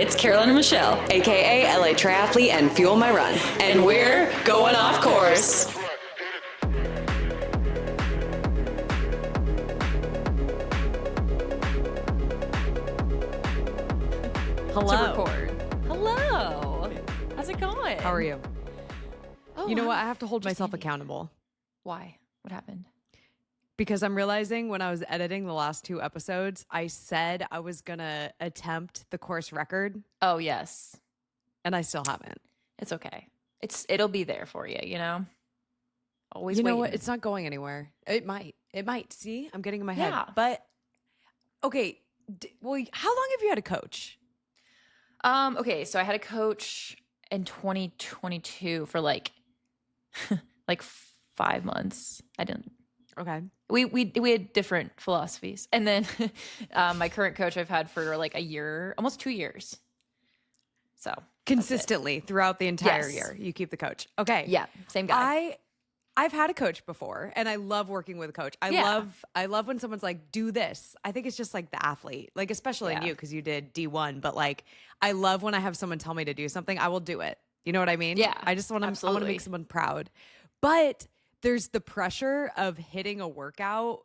it's Carolyn and Michelle, aka LA Triathlete and Fuel My Run, and we're going off course. Hello. To record. Hello. How's it going? How are you? Oh, You know what? I have to hold just myself handy. accountable Why? What happened? because I'm realizing when I was editing the last 2 episodes, I said I was going to attempt the course record Oh, yes. and I still haven't. It's okay. It'll be there for you, you know? Always You know what? waiting. It's not going anywhere. It might. See, I'm getting in my head. Yeah. But okay. Well, how long have you had a coach? Okay, so I had a coach in 2022 for like 5 months. I didn't. Okay. We had different philosophies. And then my current coach I've had for like a year, almost 2 years. So Consistently throughout the entire Yes. year, you keep the coach. Okay. yeah, same guy. I've had a coach before and I love working with a coach. I love when someone's like, do this. I think it's just like the athlete, like especially in Yeah. you because you did D1, but like I love when I have someone tell me to do something, I will do it. You know what I mean? Yeah, I just want to absolutely. make someone proud. But there's the pressure of hitting a workout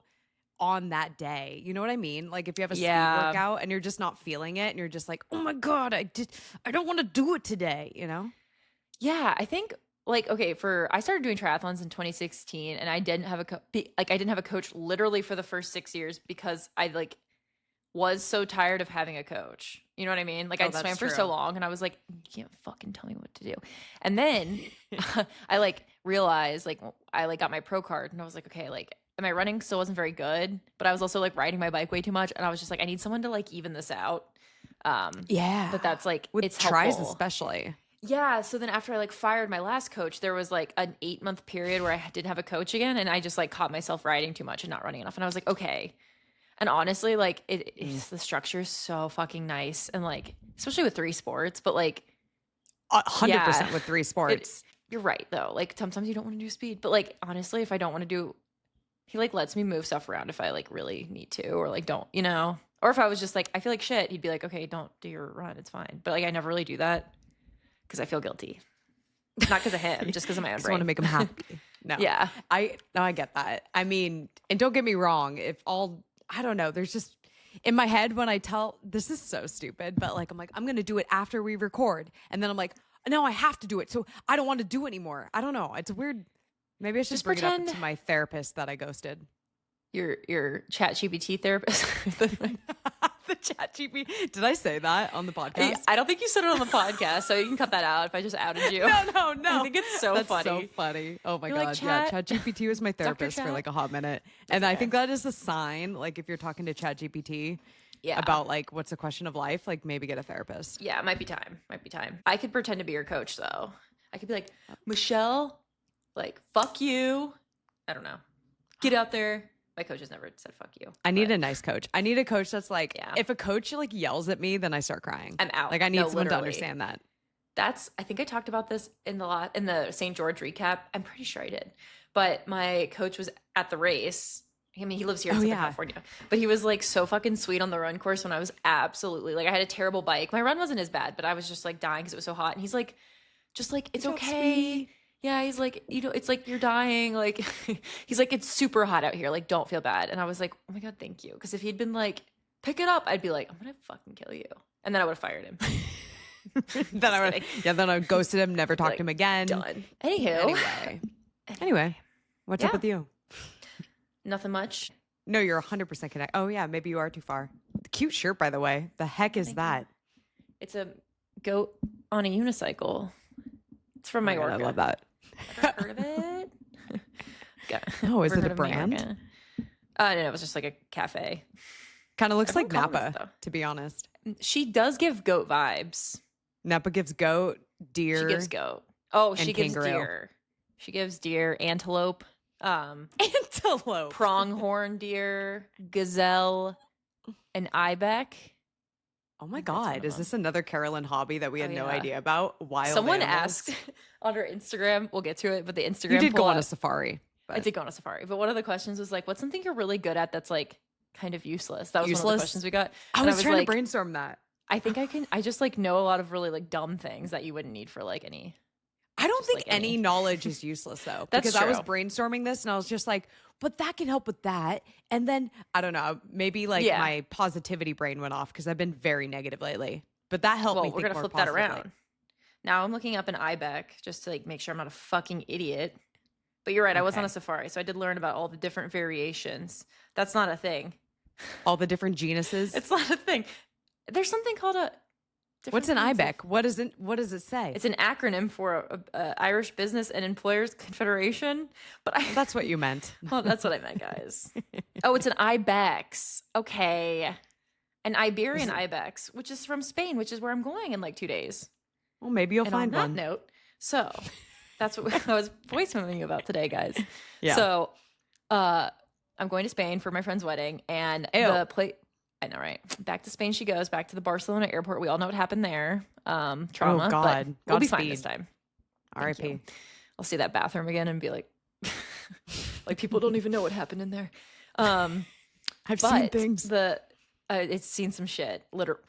on that day. You know what I mean? Like if you have a speed Yeah. workout and you're just not feeling it and you're just like, "Oh my god, I don't want to do it today," you know? Yeah, I think like okay, I started doing triathlons in 2016 and I didn't have I didn't have a coach literally for the first 6 years because I like was so tired of having a coach. You know what I mean? Like Oh, I that's swam for true. so long and I was like, you can't fucking tell me what to do. And then I like realized like I like got my pro card and I was like, okay, like my running still wasn't very good, but I was also like riding my bike way too much and I was just like I need someone to like even this out. Yeah. But that's like with it's tries helpful. especially. Yeah, so then after I like fired my last coach, there was like an 8-month period where I didn't have a coach again, and I just like caught myself riding too much and not running enough, and I was like, okay. And honestly, like the structure is so fucking nice, and like especially with 3 sports, but like 100% Yeah. with 3 sports. you're right though. Like sometimes you don't want to do speed, but like honestly, if I don't want to do, he like lets me move stuff around if I like really need to, or like don't, you know. Or if I was just like I feel like shit, he'd be like, okay, don't do your run, it's fine. But like I never really do that. Because I feel guilty, not because of him, just because of my own I just brain. want to make them happy. No. Yeah. I get that. I mean, and don't get me wrong, I don't know, there's just in my head when I tell, this is so stupid, but like, I'm going to do it after we record. And then I'm like, no, I have to do it. So I don't want to do anymore. I don't know. It's weird. Maybe I should Just bring it up pretend- to my therapist that I ghosted. Your ChatGPT therapist. The ChatGPT. Did I say that on the podcast? I don't think you said it on the podcast, so you can cut that out if I just outed you. No. I think it's so That's funny. so funny. Oh my You're god. like, Yeah, Chat- ChatGPT was my therapist for Chat? like a hot minute. And I think that is a sign, like if you're talking to ChatGPT Yeah. about like what's a question of life, like maybe get a therapist. Yeah, it might be time. I could pretend to be your coach though. I could be like, Michelle, like, fuck you. I don't know. Get out there. My coach has never said fuck you. I need but a nice coach. I need a coach that's like, Yeah. if a coach like yells at me, then I start crying. I'm out. Like I need No, someone to literally. understand that. I think I talked about this in the St. George recap. I'm pretty sure I did. But my coach was at the race. I mean, he lives here in Oh, Southern yeah. California. But he was like so fucking sweet on the run course when I was absolutely like I had a terrible bike. My run wasn't as bad, but I was just like dying because it was so hot. And he's like, just like, it's Don't okay. speed. Yeah, he's like, you know, it's like you're dying. Like, he's like, it's super hot out here. Like, don't feel bad. And I was like, oh my God, thank you. Because if he'd been like, pick it up, I'd be like, I'm going to fucking kill you. And then I would have fired him. Then I ghosted him, never talked Like, to him again. Done. Anywho. Anyway, what's up Yeah. with you? Nothing much. No, you're 100% connect. Oh yeah, maybe you are too far. Cute shirt, by the way. The heck is Thank that? you. It's a goat on a unicycle. It's from Oh my God, Mallorca. I love that. Ever heard of it? Oh, is Ever it heard a of brand? Mallorca? No, it was just like a cafe. Kind of looks like Everyone calls it Napa, though. to be honest. She does give goat vibes. Napa gives goat, deer. She gives goat. Oh, and she gives kangaroo. deer. She gives deer, antelope, antelope. pronghorn deer, gazelle, and ibex. Oh my That's one God. of Is them. this another Carolyn hobby that we had Oh, no yeah. idea about? Wild Someone animals? asked on her Instagram. We'll get to it, but the Instagram You did go poll on a up- safari. I but- did go on a safari, but one of the questions was like, "What's something you're really good at that's like kind of useless?" That was one of Useless? the questions we got. I And was trying like, to brainstorm that. I think I just like know a lot of really like dumb things that you wouldn't need for like any. I don't Just think like any. any knowledge is useless though. That's because I was true. brainstorming this and I was just like, but that can help with that. And then I don't know, maybe like Yeah. my positivity brain went off because I've been very negative lately. But that helped me Well, we're think gonna more flip that positively. around. Now I'm looking up an IBEC just to like make sure I'm not a fucking idiot. But you're right, I was on Okay. a safari, so I did learn about all the different variations. That's not a thing. All the different genuses. It's not a thing. There's something called a. What's an different kinds of- IBEC? What does it say? It's an acronym for Irish Business and Employers Confederation. But That's what you meant. well, that's what I meant, guys. Oh, it's an IBEX. Okay, an Iberian IBEX, which is from Spain, which is where I'm going in like 2 days. Well, maybe you'll And find on one. that note, so that's what I was voice messaging about today, guys. Yeah. So, I'm going to Spain for my friend's wedding, and Ew. the plate. I know, right? Back to Spain she goes. Back to the Barcelona airport. We all know what happened there. Trauma. Oh, God. But we'll be fine Godspeed. this time. Thank R.I.P. you. I'll see that bathroom again and be like, like people don't even know what happened in there. I've seen But things. it's seen some shit.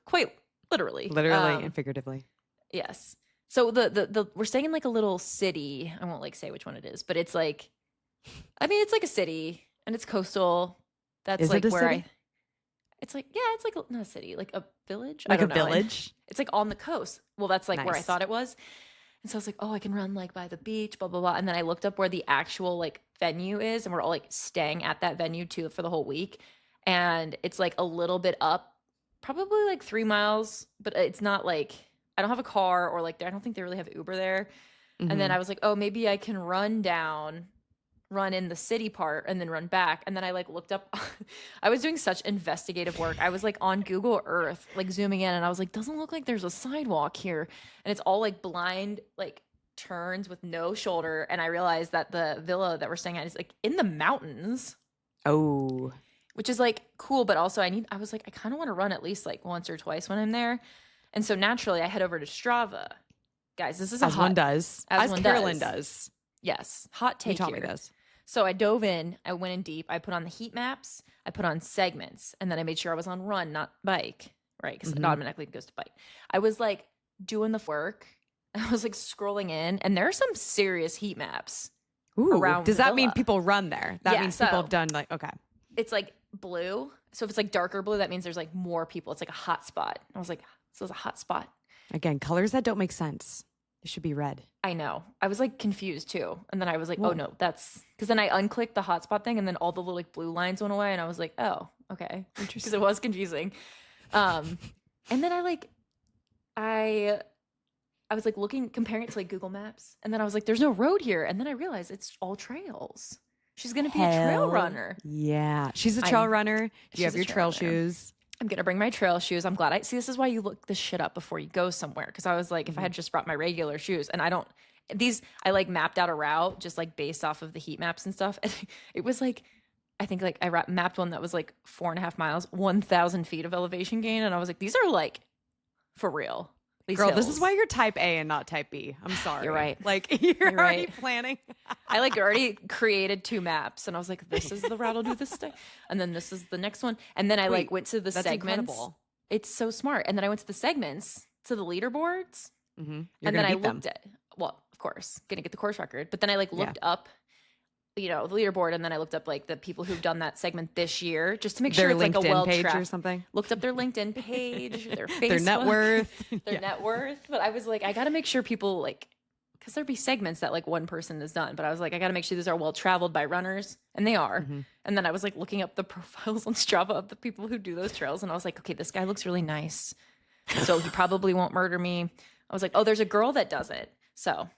Quite literally. Literally and figuratively. Yes. So the we're staying in like a little city. I won't like say which one it is, but it's like, I mean, it's like a city and it's coastal. That's Is like it a where city? it's like, yeah, it's like not a city, like a village. I Like a don't know. And village? it's like on the coast. Well, that's like where I Nice. thought it was. And so I was like, oh, I can run like by the beach, blah, blah, blah. And then I looked up where the actual like venue is, and we're all like staying at that venue too for the whole week. And it's like a little bit up, probably like 3 miles, but it's not like I don't have a car or like I don't think they really have Uber there. And then Mhm. I was like, oh, maybe I can run in the city part and then run back. And then I like looked up, I was doing such investigative work. I was like on Google Earth, like zooming in, and I was like, doesn't look like there's a sidewalk here. And it's all like blind, like turns with no shoulder. And I realized that the villa that we're staying at is like in the mountains, Oh. which is like cool. But also I was like, I kind of want to run at least like once or twice when I'm there. And so naturally I head over to Strava. Guys, this is a As hot, one does. As one Carolyn does. does. Yes, hot You take taught me here. this. So I dove in, I went in deep, I put on the heat maps, I put on segments, and then I made sure I was on run, not bike, right? Because it Mhm. automatically goes to bike. I was like doing the work, I was like scrolling in, and there are some serious heat maps. Ooh. Around Does the that mean villa. people run there? That Yeah, means people so- have done like, okay. It's like blue. So if it's like darker blue, that means there's like more people. It's like a hot spot. I was like, this is a hot spot. Again, colors that don't make sense. It should be red. I know. I was like confused too. And then I was like, Whoa. oh no, that's because then I unclicked the hotspot thing and then all the little like blue lines went away. And I was like, oh, okay. Because it was confusing. And then I was like looking, comparing it to like Google Maps. And then I was like, there's no road here. And then I realized it's all trails. She's going to be a trail Hell runner. Yeah. She's a trail runner. she's You have a your trail trail runner. shoes. I'm going to bring my trail shoes. I'm glad I see. This is why you look this shit up before you go somewhere. Cause I was like, if I had just brought my regular shoes and I like mapped out a route just like based off of the heat maps and stuff. And it was like, I think like I mapped one that was like 4.5 miles, 1,000 feet of elevation gain. And I was like, these are like for real. These Girl, this hills. is why you're type A and not type B. I'm sorry. You're right. Like you're already right. planning. I like already created 2 maps and I was like, this is the route I'll do this day. And then this is the next one. And then I like Wait, went to the that's segments. incredible. It's so smart. And then I went to the segments to the leaderboards. Mm-hmm. You're And gonna then I beat them. looked at, well, of course, gonna get the course record. But then I like looked up, the leaderboard, and then I looked up like the people who've done that segment this year just to make Their sure it's like a LinkedIn well page or tracked. something. Looked up their LinkedIn page, their Facebook, Their net worth. their Yeah. net worth. But I was like, I gotta make sure people like, because there'd be segments that like one person has done. But I was like, I gotta make sure these are well traveled by runners, and they are. Mhm. And then I was like looking up the profiles on Strava of the people who do those trails, and I was like, okay, this guy looks really nice, so he probably won't murder me. I was like, oh, there's a girl that does it, so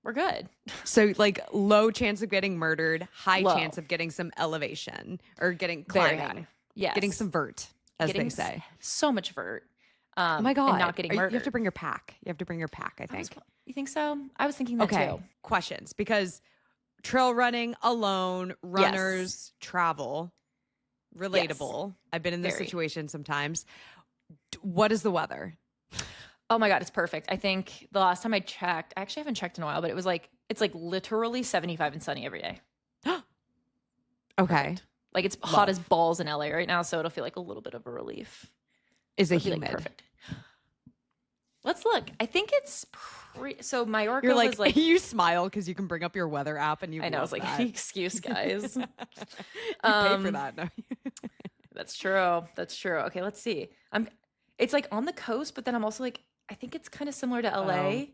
we're good. So like low chance of getting murdered, high Low. chance of getting some elevation or getting Very climbing. high. Yes. Getting some vert, as Getting they say. so much vert. Oh my God. And not getting murdered. You have to bring your pack. You have to bring your pack, I think. You think so? I was thinking that Okay. too. Questions. Because trail running alone, runners travel. Relatable. I've been in this Very. situation sometimes. What is the weather? Oh my God, it's perfect. I think the last time I checked, I actually haven't checked in a while, but it's like literally 75 and sunny every day. Okay. Like it's hot as balls in LA right now, so it'll feel like a little bit of a relief. Is it It'll be, humid? like, perfect. Let's look. I think it's so Mallorca You're was like you smile because you can bring up your weather app and you. I know. It's love like that. any excuse, guys. You pay for that. No? That's true. That's true. Okay, let's see. It's like on the coast, but then I'm also like, I think it's kind of similar to LA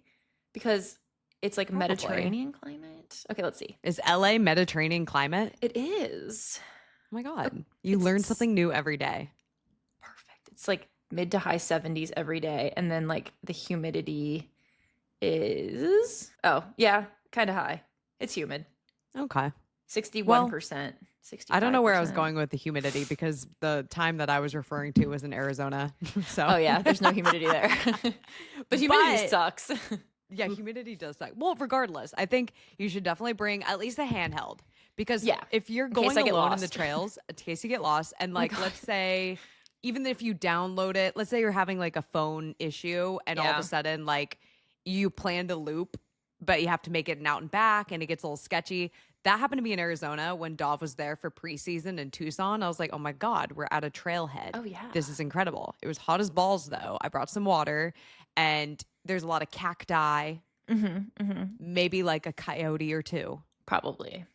because it's like Probably. Mediterranean climate. Okay, let's see. Is LA Mediterranean climate? It is. Oh my God. You learn something new every day. Perfect. It's like mid to high 70s every day. And then like the humidity is, oh, yeah, kind of high. It's humid. Okay. 61%. 65%. I don't know where I was going with the humidity because the time that I was referring to was in Arizona. So Oh, yeah, there's no humidity there. But humidity sucks. Yeah, humidity does suck. Well, regardless, I think you should definitely bring at least a handheld because if you're going alone in the trails, in case you get lost, and like let's say even if you download it, let's say you're having like a phone issue and all of a sudden like you planned a loop, but you have to make it an out and back and it gets a little sketchy. That happened to me in Arizona when Dov was there for preseason in Tucson. I was like, oh my God, we're at a trailhead. Oh, yeah. This is incredible. It was hot as balls though. I brought some water and there's a lot of cacti, maybe like a coyote or two. Probably.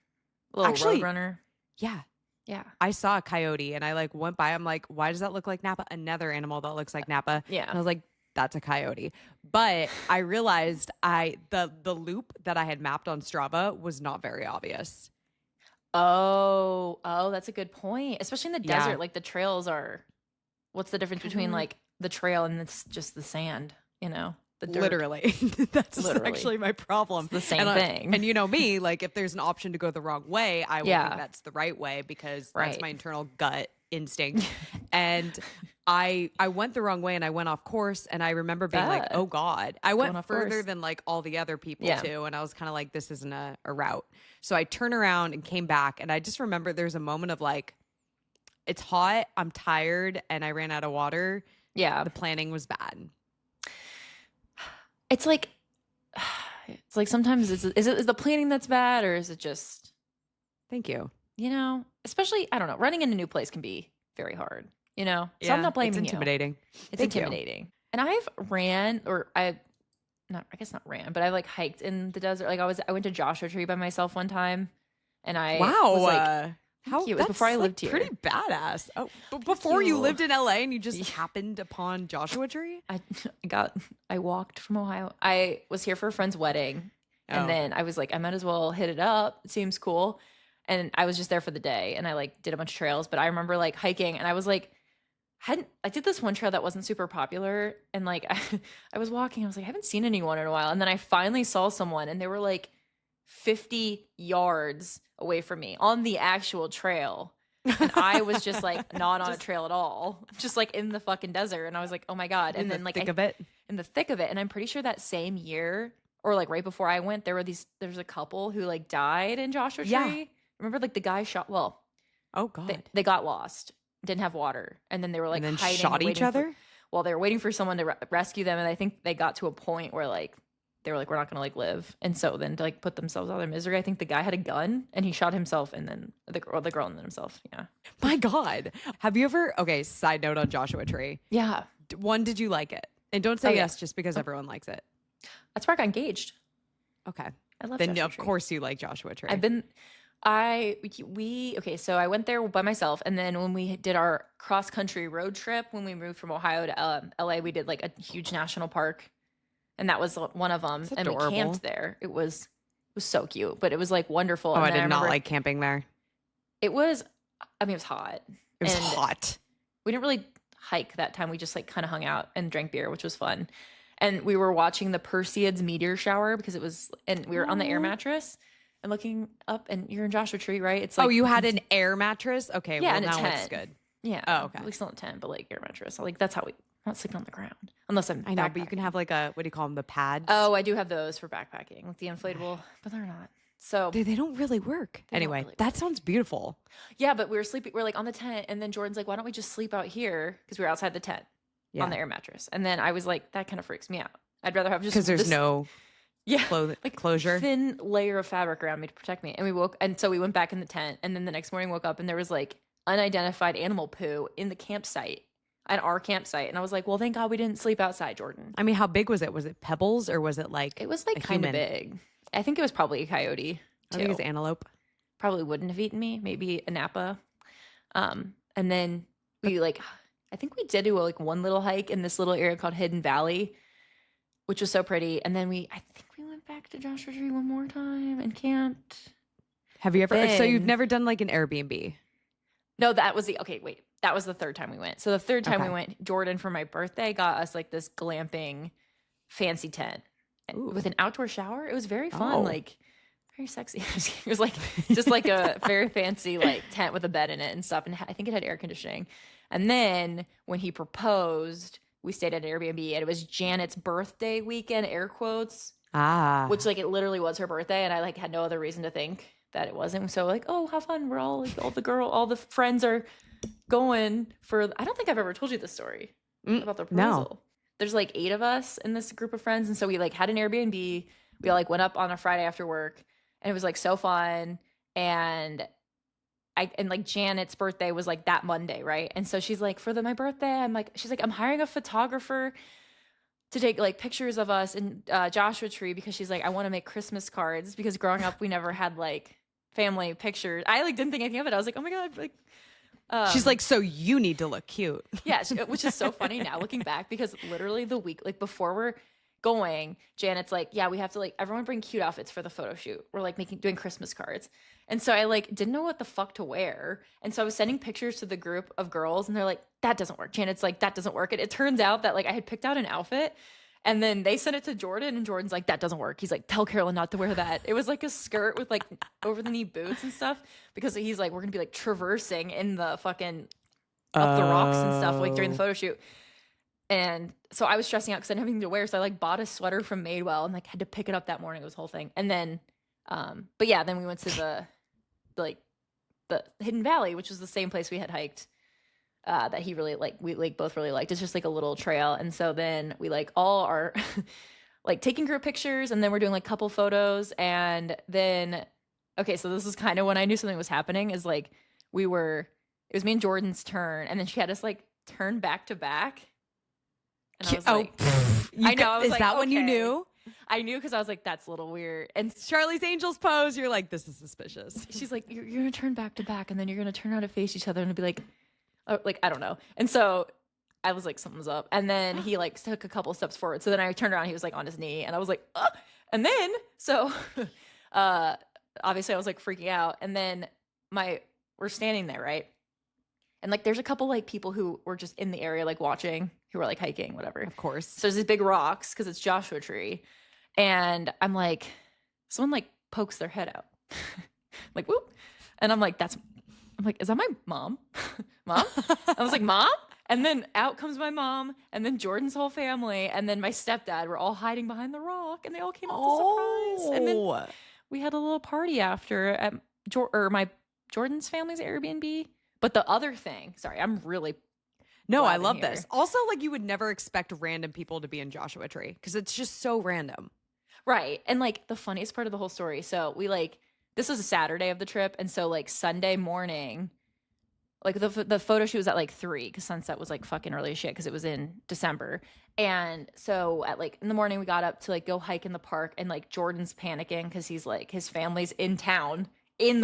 A little Actually, roadrunner. Yeah. Yeah. I saw a coyote and I like went by. I'm like, why does that look like Napa? Another animal that looks like Napa. Yeah. And I was like, that's a coyote. But I realized the loop that I had mapped on Strava was not very obvious. Oh, that's a good point. Especially in the Yeah. desert, like the trails are. What's the difference between like the trail and it's just the sand? You know, the dirt. Literally. That's Literally. actually my problem. It's the same thing. And you know me, like if there's an option to go the wrong way, I will think that's the right way because that's my internal gut instinct. And I went the wrong way and I went off course and I remember being like, oh God. I went further than like all the other people too. And I was kind of like, this isn't a route. So I turned around and came back and I just remember there's a moment of like, it's hot, I'm tired, and I ran out of water. Yeah. The planning was bad. It's like sometimes is the planning that's bad or is it just, Thank you. you know, especially, I don't know, running in a new place can be very hard, you know? So I'm not blaming it's intimidating. It's Thank you. intimidating. And I've ran or I guess not ran, but I've like hiked in the desert. Like I went to Joshua Tree by myself one time and I was like, it was before I lived here. Pretty badass. Oh, but before you lived in LA and you just happened upon Joshua Tree? I walked from Ohio. I was here for a friend's wedding. And then I was like, I might as well hit it up. It seems cool. And I was just there for the day and I like did a bunch of trails, but I remember like hiking and I was like, I did this one trail that wasn't super popular. And like, I was walking, I was like, I haven't seen anyone in a while. And then I finally saw someone and they were like 50 yards away from me on the actual trail. And I was just like not on a trail at all, just like in the fucking desert. And I was like, oh my God. And then like in the thick of it. And I'm pretty sure that same year or like right before I went, there's a couple who like died in Joshua Tree. Yeah. Remember like the guy oh God. they got lost, didn't have water. And then they were like and then hiding shot each other? They were waiting for someone to rescue them. And I think they got to a point where like, they were like, we're not going to like live. And so then to like put themselves out of their misery, I think the guy had a gun and he shot himself and then the girl and then himself. Yeah. My God. Have you ever, side note on Joshua Tree. Yeah. One, did you like it? And don't say yes just because everyone likes it. That's where I got engaged. Okay. I love Then Joshua of Tree. course you like Joshua Tree. So I went there by myself. And then when we did our cross country road trip, when we moved from Ohio to LA, we did like a huge national park. And that was one of them. And we camped there. It was so cute, but it was like wonderful. Oh, and I did not like camping there. It was hot. It was hot. We didn't really hike that time. We just like kind of hung out and drank beer, which was fun. And we were watching the Perseids meteor shower because we were on the air mattress and looking up and you're in Joshua Tree, right? It's like, you had an air mattress? Okay. Yeah, well, and a now tent. it's good. Yeah. Oh, okay. At least not a tent, but like air mattress. So, like that's how I'm not sleeping on the ground unless I'm I know, but you can have like what do you call them? The pads? Oh, I do have those for backpacking, like the inflatable, but they're not. So they don't really work. Anyway, that sounds beautiful. Yeah, but we were sleeping. We're like on the tent, and then Jordan's like, "Why don't we just sleep out here?" Because we were outside the tent on the air mattress. And then I was like, "That kind of freaks me out. I'd rather have just because there's no closure, thin layer of fabric around me to protect me." And so we went back in the tent, and then the next morning woke up, and there was like unidentified animal poo in the campsite at our campsite. And I was like, well, thank God we didn't sleep outside, Jordan. I mean, how big was it? Was it pebbles or was it like It was like a kind of human? big. I think it was probably a coyote I think too. it's antelope. Probably wouldn't have eaten me, maybe a Napa. And then we like, I think we did do like one little hike in this little area called Hidden Valley, which was so pretty. And then I think we went back to Joshua Tree one more time and camped. Have you ever? So you've Then- never done like an Airbnb? No, that was that was the third time we went. So the third time we Okay. went, Jordan for my birthday got us like this glamping fancy tent with an outdoor shower. It was very fun, Oh. like very sexy. It was like just like a very fancy like tent with a bed in it and stuff. And I think it had air conditioning. And then when he proposed, we stayed at an Airbnb, and it was Janet's birthday weekend, air quotes, Ah, which like it literally was her birthday, and I like had no other reason to think that it wasn't. So like, oh, how fun! We're all like all the friends are going for. I don't think I've ever told you this story about the no. proposal. There's like 8 of us in this group of friends, and so we like had an Airbnb. We like went up on a Friday after work, and it was like so fun. And like Janet's birthday was like that Monday, right? And so she's like, for my birthday, she's like, I'm hiring a photographer to take like pictures of us in Joshua Tree, because she's like, I want to make Christmas cards, because growing up we never had like family pictures. I like didn't think anything of it. I was like, oh my God, like She's like, so you need to look cute. yeah, which is so funny now looking back, because literally the week like before we're going, Janet's like, yeah, we have to like everyone bring cute outfits for the photo shoot. We're like doing Christmas cards. And so I like didn't know what the fuck to wear. And so I was sending pictures to the group of girls, and they're like, that doesn't work. Janet's like, that doesn't work. And it turns out that like I had picked out an outfit, and then they sent it to Jordan, and Jordan's like, that doesn't work. He's like, tell Carolyn not to wear that. It was like a skirt with like over the knee boots and stuff, because he's like, we're gonna be like traversing in the fucking up the rocks and stuff like during the photo shoot. And so I was stressing out because I didn't have anything to wear. So I like bought a sweater from Madewell and like had to pick it up that morning. It was a whole thing. And then, but yeah, then we went to the Hidden Valley, which was the same place we had hiked. That he really like, we like both really liked. It's just like a little trail. And so then we like all are like taking group pictures, and then we're doing like couple photos. And then, okay, so this is kind of when I knew something was happening, is like it was me and Jordan's turn, and then she had us like turn back to back. And I was like, I know. I was Is like, that when you okay. knew? I knew, because I was like, that's a little weird. And Charlie's Angels pose. You're like, this is suspicious. she's like, you're going to turn back to back, and then you're going to turn around and face each other and be like, oh, like, I don't know. And so I was like, something's up. And then he like took a couple steps forward. So then I turned around, he was like on his knee, and I was like, oh. And then, so obviously I was like freaking out. And then we're standing there, right? And like, there's a couple like people who were just in the area, like watching, who were like hiking, whatever. Of course. So there's these big rocks, because it's Joshua Tree. And I'm like, someone like pokes their head out. Like, whoop. And I'm like, is that my mom? Mom? I was like, Mom? And then out comes my mom, and then Jordan's whole family, and then my stepdad were all hiding behind the rock, and they all came up to surprise. And then we had a little party after at my Jordan's family's Airbnb. But the other thing, sorry, I'm really No, I blabbing love here. this. Also, like you would never expect random people to be in Joshua Tree because it's just so random. Right. And like the funniest part of the whole story. So we like, this was a Saturday of the trip. And so like Sunday morning, like the photo shoot was at like 3, because sunset was like fucking early as shit, because it was in December. And so at like in the morning, we got up to like go hike in the park, and like Jordan's panicking because he's like, his family's in town in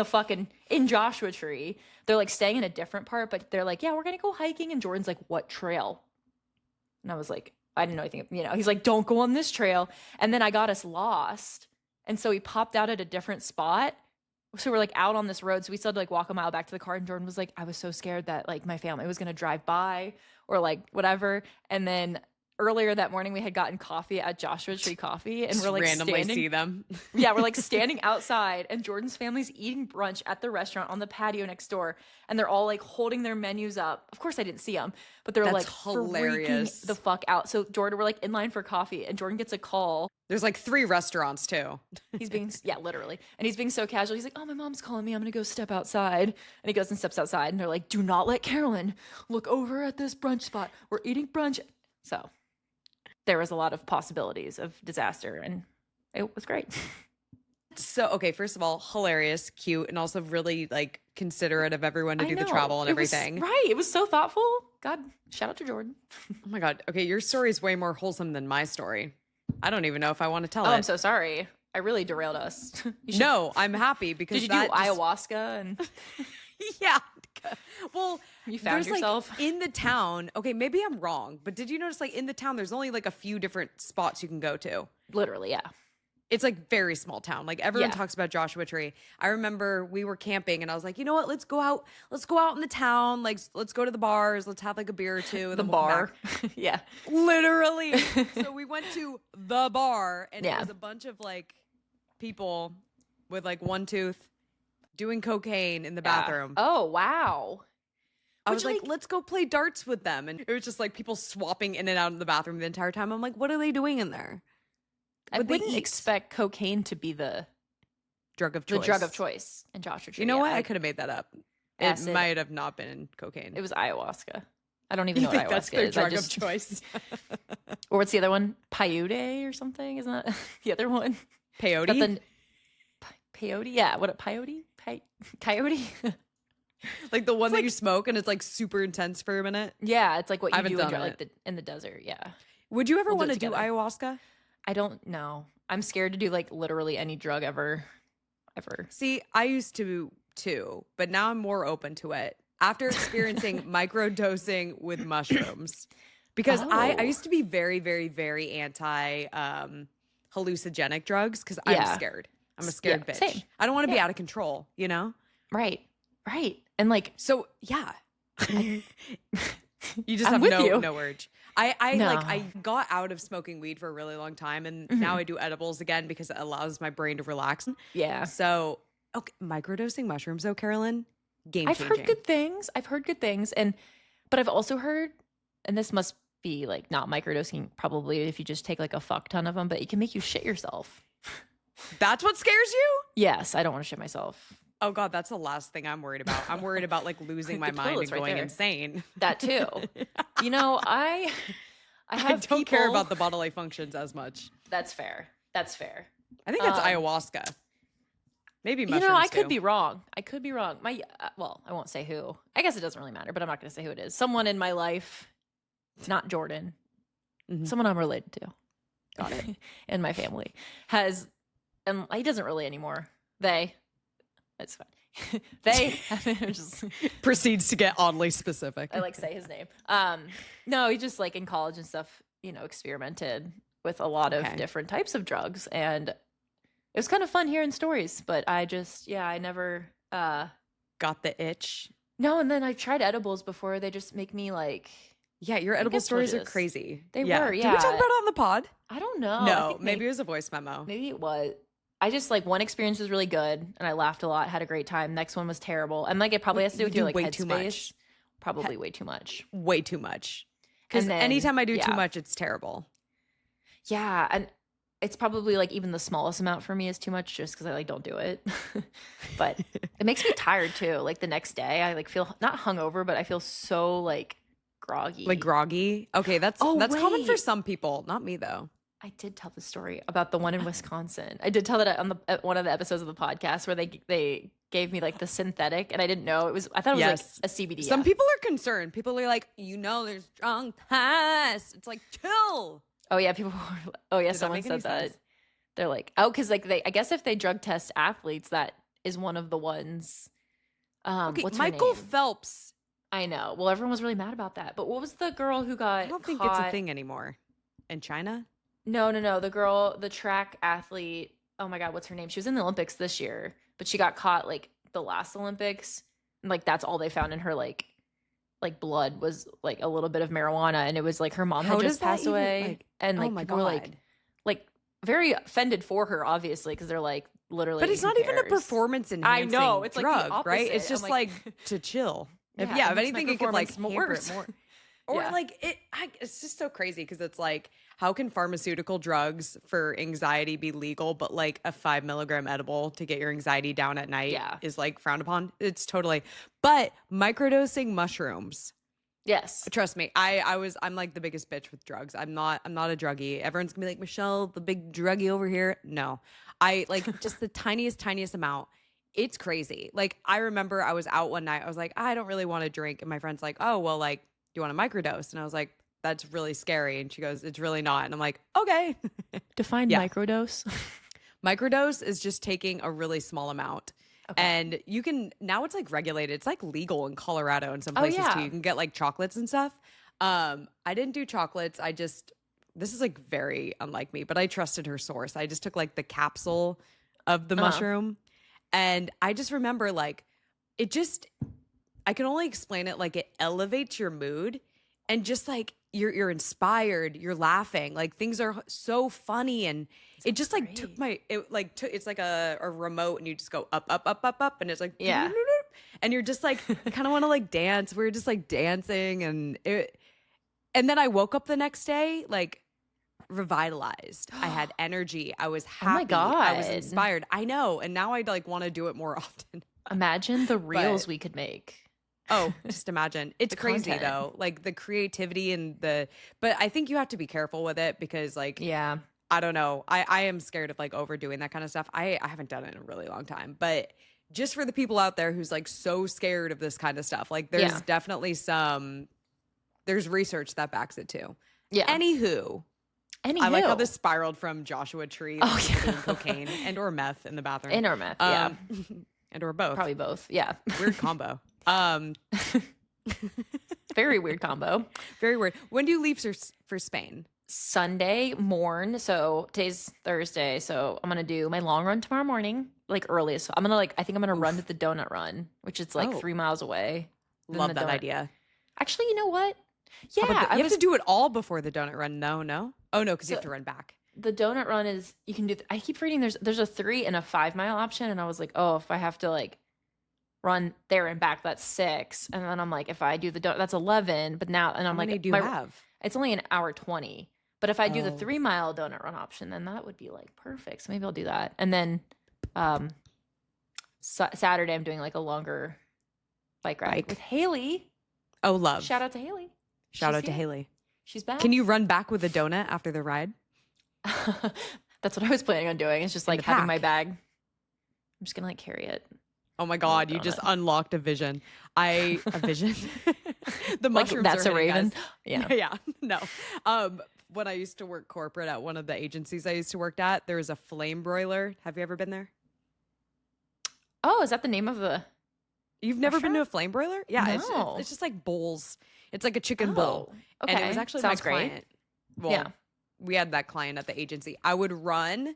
Joshua Tree. They're like staying in a different part, but they're like, yeah, we're going to go hiking. And Jordan's like, what trail? And I was like, I didn't know anything, he's like, don't go on this trail. And then I got us lost. And so he popped out at a different spot. So we're like out on this road. So we still had to like walk a mile back to the car. And Jordan was like, I was so scared that like my family was going to drive by or like whatever. And then earlier that morning we had gotten coffee at Joshua Tree Coffee, and Just we're like randomly standing, see them. yeah, we're like standing outside, and Jordan's family's eating brunch at the restaurant on the patio next door, and they're all like holding their menus up. Of course I didn't see them, but they're That's like hilarious. freaking the fuck out. So Jordan, we're like in line for coffee, and Jordan gets a call. There's like 3 restaurants too. He's being, yeah, literally. And he's being so casual. He's like, oh, my mom's calling me. I'm going to go step outside. And he goes and steps outside, and they're like, do not let Carolyn look over at this brunch spot. We're eating brunch. So there was a lot of possibilities of disaster, and it was great. So, okay, first of all, hilarious, cute, and also really like considerate of everyone to do the travel and It was- everything. right. It was so thoughtful. God, shout out to Jordan. Oh my God. Okay, your story is way more wholesome than my story. I don't even know if I want to tell Oh, it. I'm so sorry. I really derailed us. You should- No, I'm happy because Did you do that just- ayahuasca and Yeah. Well, you found there's yourself? like in the town. Okay, maybe I'm wrong, but did you notice like in the town there's only like a few different spots you can go to? Literally, yeah. It's like very small town. Like everyone Yeah. talks about Joshua Tree. I remember we were camping and I was like, you know what? Let's go out. Let's go out in the town. Like let's go to the bars. Let's have like a beer or two. And The then we'll come bar. back. Yeah. Literally. So we went to the bar and Yeah. it was a bunch of like people with like one tooth doing cocaine in the bathroom. Oh, wow. I Which, was like, let's go play darts with them. And it was just like people swapping in and out of the bathroom the entire time. I'm like, what are they doing in there? I What'd they wouldn't eat? expect cocaine to be the Drug of choice. drug of choice in Joshua Tree. You know Yeah, what? I could have made that up. It Acid. might have not been cocaine. It was ayahuasca. I don't even You know think what that's ayahuasca their is. drug of choice? Or what's the other one? Peyote or something? Isn't that the other one? Peyote? But then peyote? Yeah. What? Peyote? Coyote? Like the one that you smoke and it's like super intense for a minute? Yeah, it's like what I you haven't do done in, it. in the desert. Yeah. Would you ever We'll do want it to do together. ayahuasca? I don't know. I'm scared to do like literally any drug ever. See, I used to too, but now I'm more open to it after experiencing microdosing with mushrooms. Because I Oh. used to be very, very, very anti hallucinogenic drugs because I'm Yeah. scared. I'm a scared Yeah, bitch. same. I don't want to be Yeah. out of control, you know? Right. Right. And like, So yeah. You just I'm have with no you. no urge. I No. like I got out of smoking weed for a really long time and now I do edibles again because it allows my brain to relax. yeah. So okay, microdosing mushrooms though, Carolyn, game I've changing. heard good things. But I've also heard, and this must be like not microdosing probably if you just take like a fuck ton of them, but it can make you shit yourself. That's what scares you? Yes, I don't want to shit myself. Oh God, that's the last thing I'm worried about. I'm worried about like losing my The mind and toilet's right going there. insane. That too. You know, I I have don't care people- about the bodily functions as much. That's fair. That's fair. I think that's Um, ayahuasca. Maybe You mushrooms. know, I could too. be wrong. I could be wrong. Well, I won't say who. I guess it doesn't really matter, but I'm not going to say who it is. Someone in my life, not Jordan, Mhm. someone I'm related to. Got it. In my family has, and he doesn't really anymore. That's fine. They just, Proceeds to get oddly specific. I like say his name. No, he just like in college and stuff, experimented with a lot of Okay. different types of drugs, and it was kind of fun hearing stories. But I never. Got the itch. No, and then I tried edibles before. They just make me like, Yeah, your I edible guess stories are religious. crazy. They yeah. were, Did we talk yeah. about it on the pod? I don't know. I No, think maybe it was a voice memo. maybe it was. I just like one experience was really good and I laughed a lot, had a great time. Next one was terrible. And like it probably has to do with You your like do way too much. headspace. Probably way too much. Way too much. Because And then- anytime I do too yeah. much, it's terrible. Yeah, and it's probably like even the smallest amount for me is too much just because I like don't do it. But it makes me tired too. Like the next day, I like feel not hungover, but I feel so like groggy. Like groggy. Okay, that's Oh, common for wait. some people. Not me though. I did tell the story about the one in Wisconsin. I did tell that on at one of the episodes of the podcast where they gave me like the synthetic, and I didn't know it was. I thought it was Yes. like a CBD. Some app. people are concerned. People are like, there's drunk tests. It's like, chill. Oh yeah, people. Were, oh yeah, Did that someone make any said that. sense? They're like, oh, because like I guess if they drug test athletes, that is one of the ones. Okay, What's her Michael name? Phelps. I know. Well, everyone was really mad about that. But what was the girl who got? I don't think caught? it's a thing anymore. In China? No. The track athlete. Oh my God, what's her name? She was in the Olympics this year, but she got caught like the last Olympics. And, like that's all they found in her like blood was like a little bit of marijuana, and it was like her mom How had does just that passed even, away, like- and like oh my people were God. like very offended for her, obviously, because they're like literally. But it's who not even a cares? performance I enhancing know, it's like the drug, right? opposite. It's just I'm like, like- to chill. If Yeah, if it makes my anything, it could like performance hamper worse. it more. Or Yeah. like it's just so crazy because it's like, how can pharmaceutical drugs for anxiety be legal, but like a 5 milligram edible to get your anxiety down at night Yeah. is like frowned upon? It's totally. But microdosing mushrooms. Yes. Trust me, I'm like the biggest bitch with drugs. I'm not a druggie. Everyone's gonna be like, Michelle, the big druggie over here. No, I like just the tiniest amount. It's crazy. Like I remember I was out one night. I was like, I don't really want to drink, and my friend's like, oh well, like you want to microdose? And I was like, that's really scary. And she goes, it's really not. And I'm like, okay. Define Yeah. microdose. Microdose is just taking a really small amount. Okay. And you can, now it's like regulated. It's like legal in Colorado and some places yeah. too. You can get like chocolates and stuff. I didn't do chocolates. This is like very unlike me, but I trusted her source. I just took like the capsule of the mushroom. And I just remember like, I can only explain it like it elevates your mood and just like you're inspired, you're laughing, like things are so funny. And it just like it's like a remote and you just go up, up, up, up, up. And it's like, Yeah. and you're just like, kind of want to like dance. We were just like dancing and then I woke up the next day, like revitalized. I had energy. I was happy. Oh my God. I was inspired. I know. And now I like want to do it more often. Imagine the reels we could make. Oh, just imagine. It's crazy content. though. Like the creativity but I think you have to be careful with it because like, Yeah. I don't know. I am scared of like overdoing that kind of stuff. I haven't done it in a really long time, but just for the people out there who's like so scared of this kind of stuff, like there's definitely there's research that backs it too. Yeah. Anywho, I like how this spiraled from Joshua Tree to cocaine and or meth in the bathroom. And or meth, yeah. And or both. Probably both. Yeah. Weird combo. Very weird combo. Very weird. When do you leave for Spain? Sunday morn. So today's Thursday. So I'm gonna do my long run tomorrow morning, like earliest. So I'm gonna I think I'm gonna run to the donut run, which is like 3 miles away. Love that idea. Actually, you know what? Yeah, you have to do it all before the donut run. No. Oh no, because you have to run back. The donut run is you can do. I keep reading there's a 3 and a 5 mile option, and I was like, oh, if I have to like run there and back, that's 6, and then I'm like, if I do the donut, that's 11. But now, and I'm How like, many do you have? It's only an hour 20. But if I do the 3 mile donut run option, then that would be like perfect. So maybe I'll do that. And then Saturday, I'm doing like a longer bike ride with Haley. Oh, love. Shout out to Haley. Shout out to Haley. She's back. Can you run back with a donut after the ride? That's what I was planning on doing. It's just like having my bag. I'm just going to like carry it. Oh my God, you just unlocked a vision. A vision? The mushrooms that's are a raven. Guys. Yeah. Yeah. No. When I used to work corporate at one of the agencies I used to work at, there was a flame broiler. Have you ever been there? Oh, is that the name of the? You've never been to a flame broiler? Yeah, No. it's just like bowls. It's like a chicken bowl. Okay. And it was actually Sounds my great. client. Well, we had that client at the agency. I would run.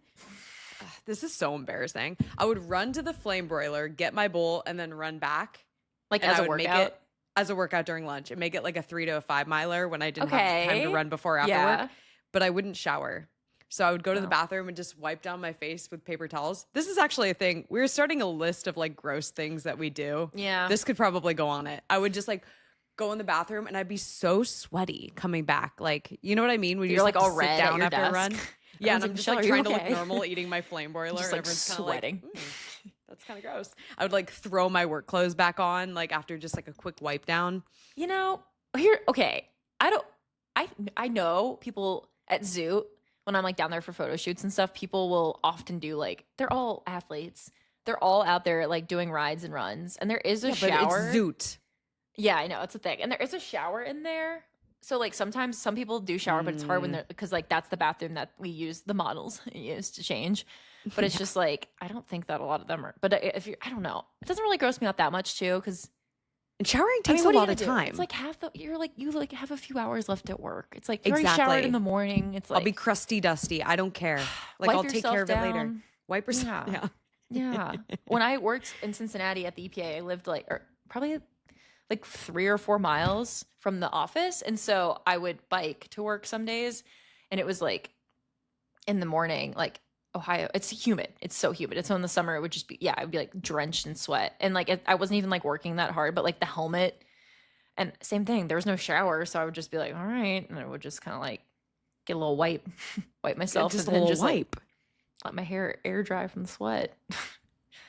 This is so embarrassing. I would run to the flame broiler, get my bowl, and then run back. Like and as I a would workout? Make it as a workout during lunch and make it like a 3 to a 5 miler when I didn't have time to run before or after work. But I wouldn't shower. So I would go to the bathroom and just wipe down my face with paper towels. This is actually a thing. We were starting a list of like gross things that we do. Yeah. This could probably go on it. I would just like go in the bathroom and I'd be so sweaty coming back. Like, you know what I mean? When you're like all red down at your after a desk. run. Yeah, and I'm just like Michelle, trying to are you look okay? normal eating my flame broiler. Just and like everyone's kind of sweating. like, that's kind of gross. I would like throw my work clothes back on like after just like a quick wipe down. You know, okay. I know people at Zoot, when I'm like down there for photo shoots and stuff, people will often do like, they're all athletes. They're all out there like doing rides and runs. And there is a shower. But it's Zoot. Yeah, I know. It's a thing. And there is a shower in there. So like sometimes some people do shower, but it's hard when they're, because like that's the bathroom that we use, the models use to change. But it's just like, I don't think that a lot of them are, but if you, I don't know. It doesn't really gross me out that much too. Cause and showering takes what a are lot you of gonna do? time. It's like you have a few hours left at work. It's like you already showered in the morning. It's like I'll be crusty dusty. I don't care. Like wipe I'll take care of yourself it later. down. Wipe yourself. Yeah. Yeah. Yeah. When I worked in Cincinnati at the EPA, I lived probably like 3 or 4 miles from the office. And so I would bike to work some days. And it was like in the morning, like Ohio, it's humid. It's so humid. It's so in the summer, it would just be, I'd be like drenched in sweat. And like, I wasn't even like working that hard, but like the helmet and same thing, there was no shower. So I would just be like, all right. And I would just kind of like get a little wipe myself. Just a and then little wipe. Like, let my hair air dry from the sweat.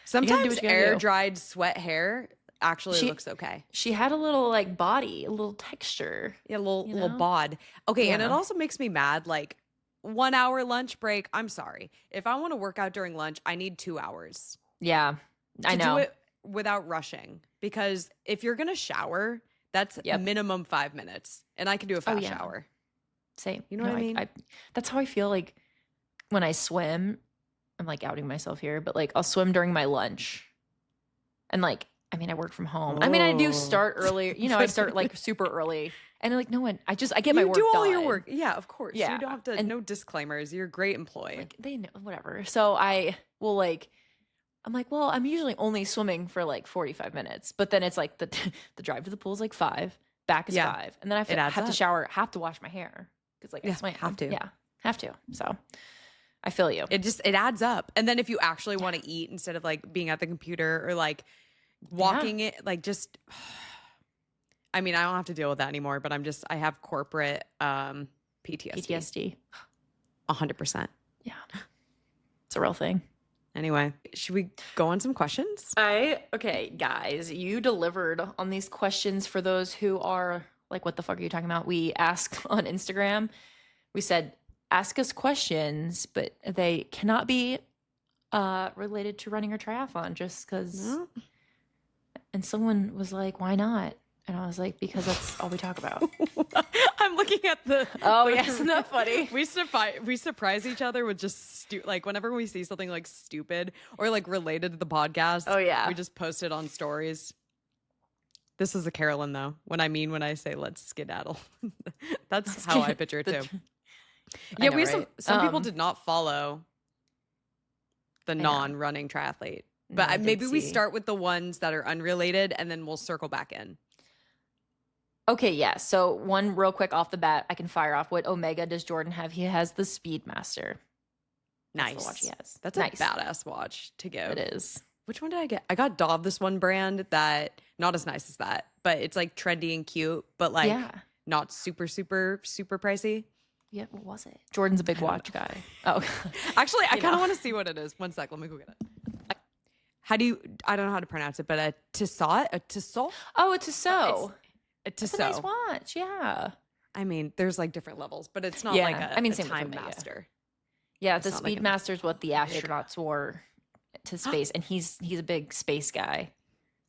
Sometimes air dried sweat hair actually looks okay. She had a little like body, a little texture. Yeah, a little bod. Okay, and it also makes me mad. Like 1 hour lunch break. I'm sorry. If I want to work out during lunch, I need 2 hours. Yeah, I know. Do it without rushing. Because if you're gonna shower, That's Yep. minimum 5 minutes. And I can do a fast yeah. shower. Same. You know what I mean? That's how I feel like when I swim. I'm like outing myself here, but like I'll swim during my lunch. And like, I mean, I work from home. I mean, I do start early. You know, I start like super early. And like, no one, I get my You work do all done. your work. Yeah, of course. Yeah. You don't have to, And- no disclaimers. You're a great employee. Like they know, whatever. So I will like, I'm like, well, I'm usually only swimming for like 45 minutes, but then it's like the drive to the pool is like 5, back is 5, and then I have to shower, have to wash my hair because like I swim, have to. So I feel you. It adds up. And then if you actually want to eat instead of like being at the computer or like walking it, like just, I mean, I don't have to deal with that anymore, but I have corporate PTSD. 100%. Yeah. It's a real thing. Anyway, should we go on some questions? Okay, guys, you delivered on these questions for those who are like, what the fuck are you talking about? We asked on Instagram, we said, ask us questions, but they cannot be related to running a triathlon just because. No. And someone was like, why not? And I was like, because that's all we talk about. I'm looking at the. Oh, yeah, isn't that funny? We surprise each other with just like whenever we see something like stupid or like related to the podcast. Oh, yeah. We just post it on stories. This is a Carolyn though. When I say let's skedaddle, that's how I picture it too. Yeah, we have some people did not follow the non-running triathlete, but maybe we start with the ones that are unrelated and then we'll circle back in. Okay, yeah. So one real quick off the bat, I can fire off. What Omega does Jordan have? He has the Speedmaster. Nice. That's the watch he has. That's nice. A badass watch to give. It is. Which one did I get? I got Dove, this one brand that not as nice as that, but it's like trendy and cute, but like not super, super, super pricey. Yeah, what was it? Jordan's a big watch guy. Oh, actually, I kind of want to see what it is. One sec, let me go get it. I don't know how to pronounce it, but a Tissot? A Tissot? Oh, a Tissot. It's a nice watch, yeah. I mean, there's like different levels, but it's not like a same Time with Omega. Master. Yeah, the Speedmaster is what the astronauts wore to space, and he's a big space guy.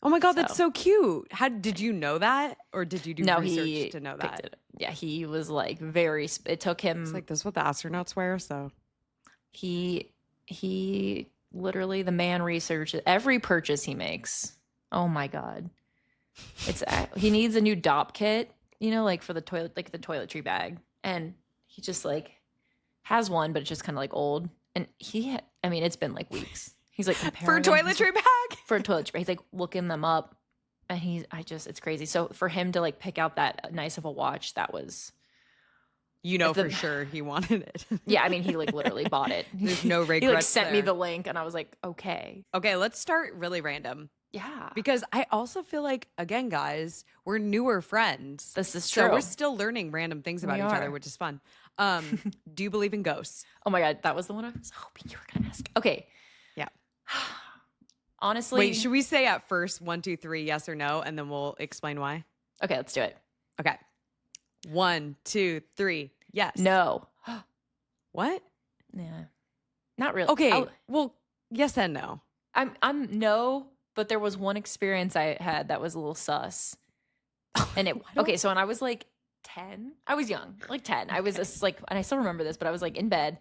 Oh my God, that's so cute. How did you know that? Or did you do research to know that? Picked it. Yeah, he was like very, it took him. It's like, this is what the astronauts wear, so. He literally, the man researches every purchase he makes. Oh my God. He needs a new DOP kit, you know, like for the toilet, like the toiletry bag. And he just like has one, but it's just kind of like old. And it's been like weeks. He's like for a toiletry bag? For a toiletry bag. He's like looking them up. And it's crazy. So for him to like pick out that nice of a watch, that was. For sure he wanted it. Yeah, I mean, he like literally bought it. There's no regrets. He like sent me the link and I was like, okay. Okay, let's start really random. Yeah. Because I also feel like, again, guys, we're newer friends. This is true. So we're still learning random things about each other, which is fun. Do you believe in ghosts? Oh my God, that was the one I was hoping you were going to ask. Okay. Yeah. Honestly. Wait, should we say at first 1, 2, 3, yes or no, and then we'll explain why? Okay, let's do it. Okay. 1, 2, 3, yes. No. What? Yeah. Not really. Okay. Well, yes and no. I'm no, but there was one experience I had that was a little sus. And so when I was like 10, I was young, like 10. I was just like, and I still remember this, but I was like in bed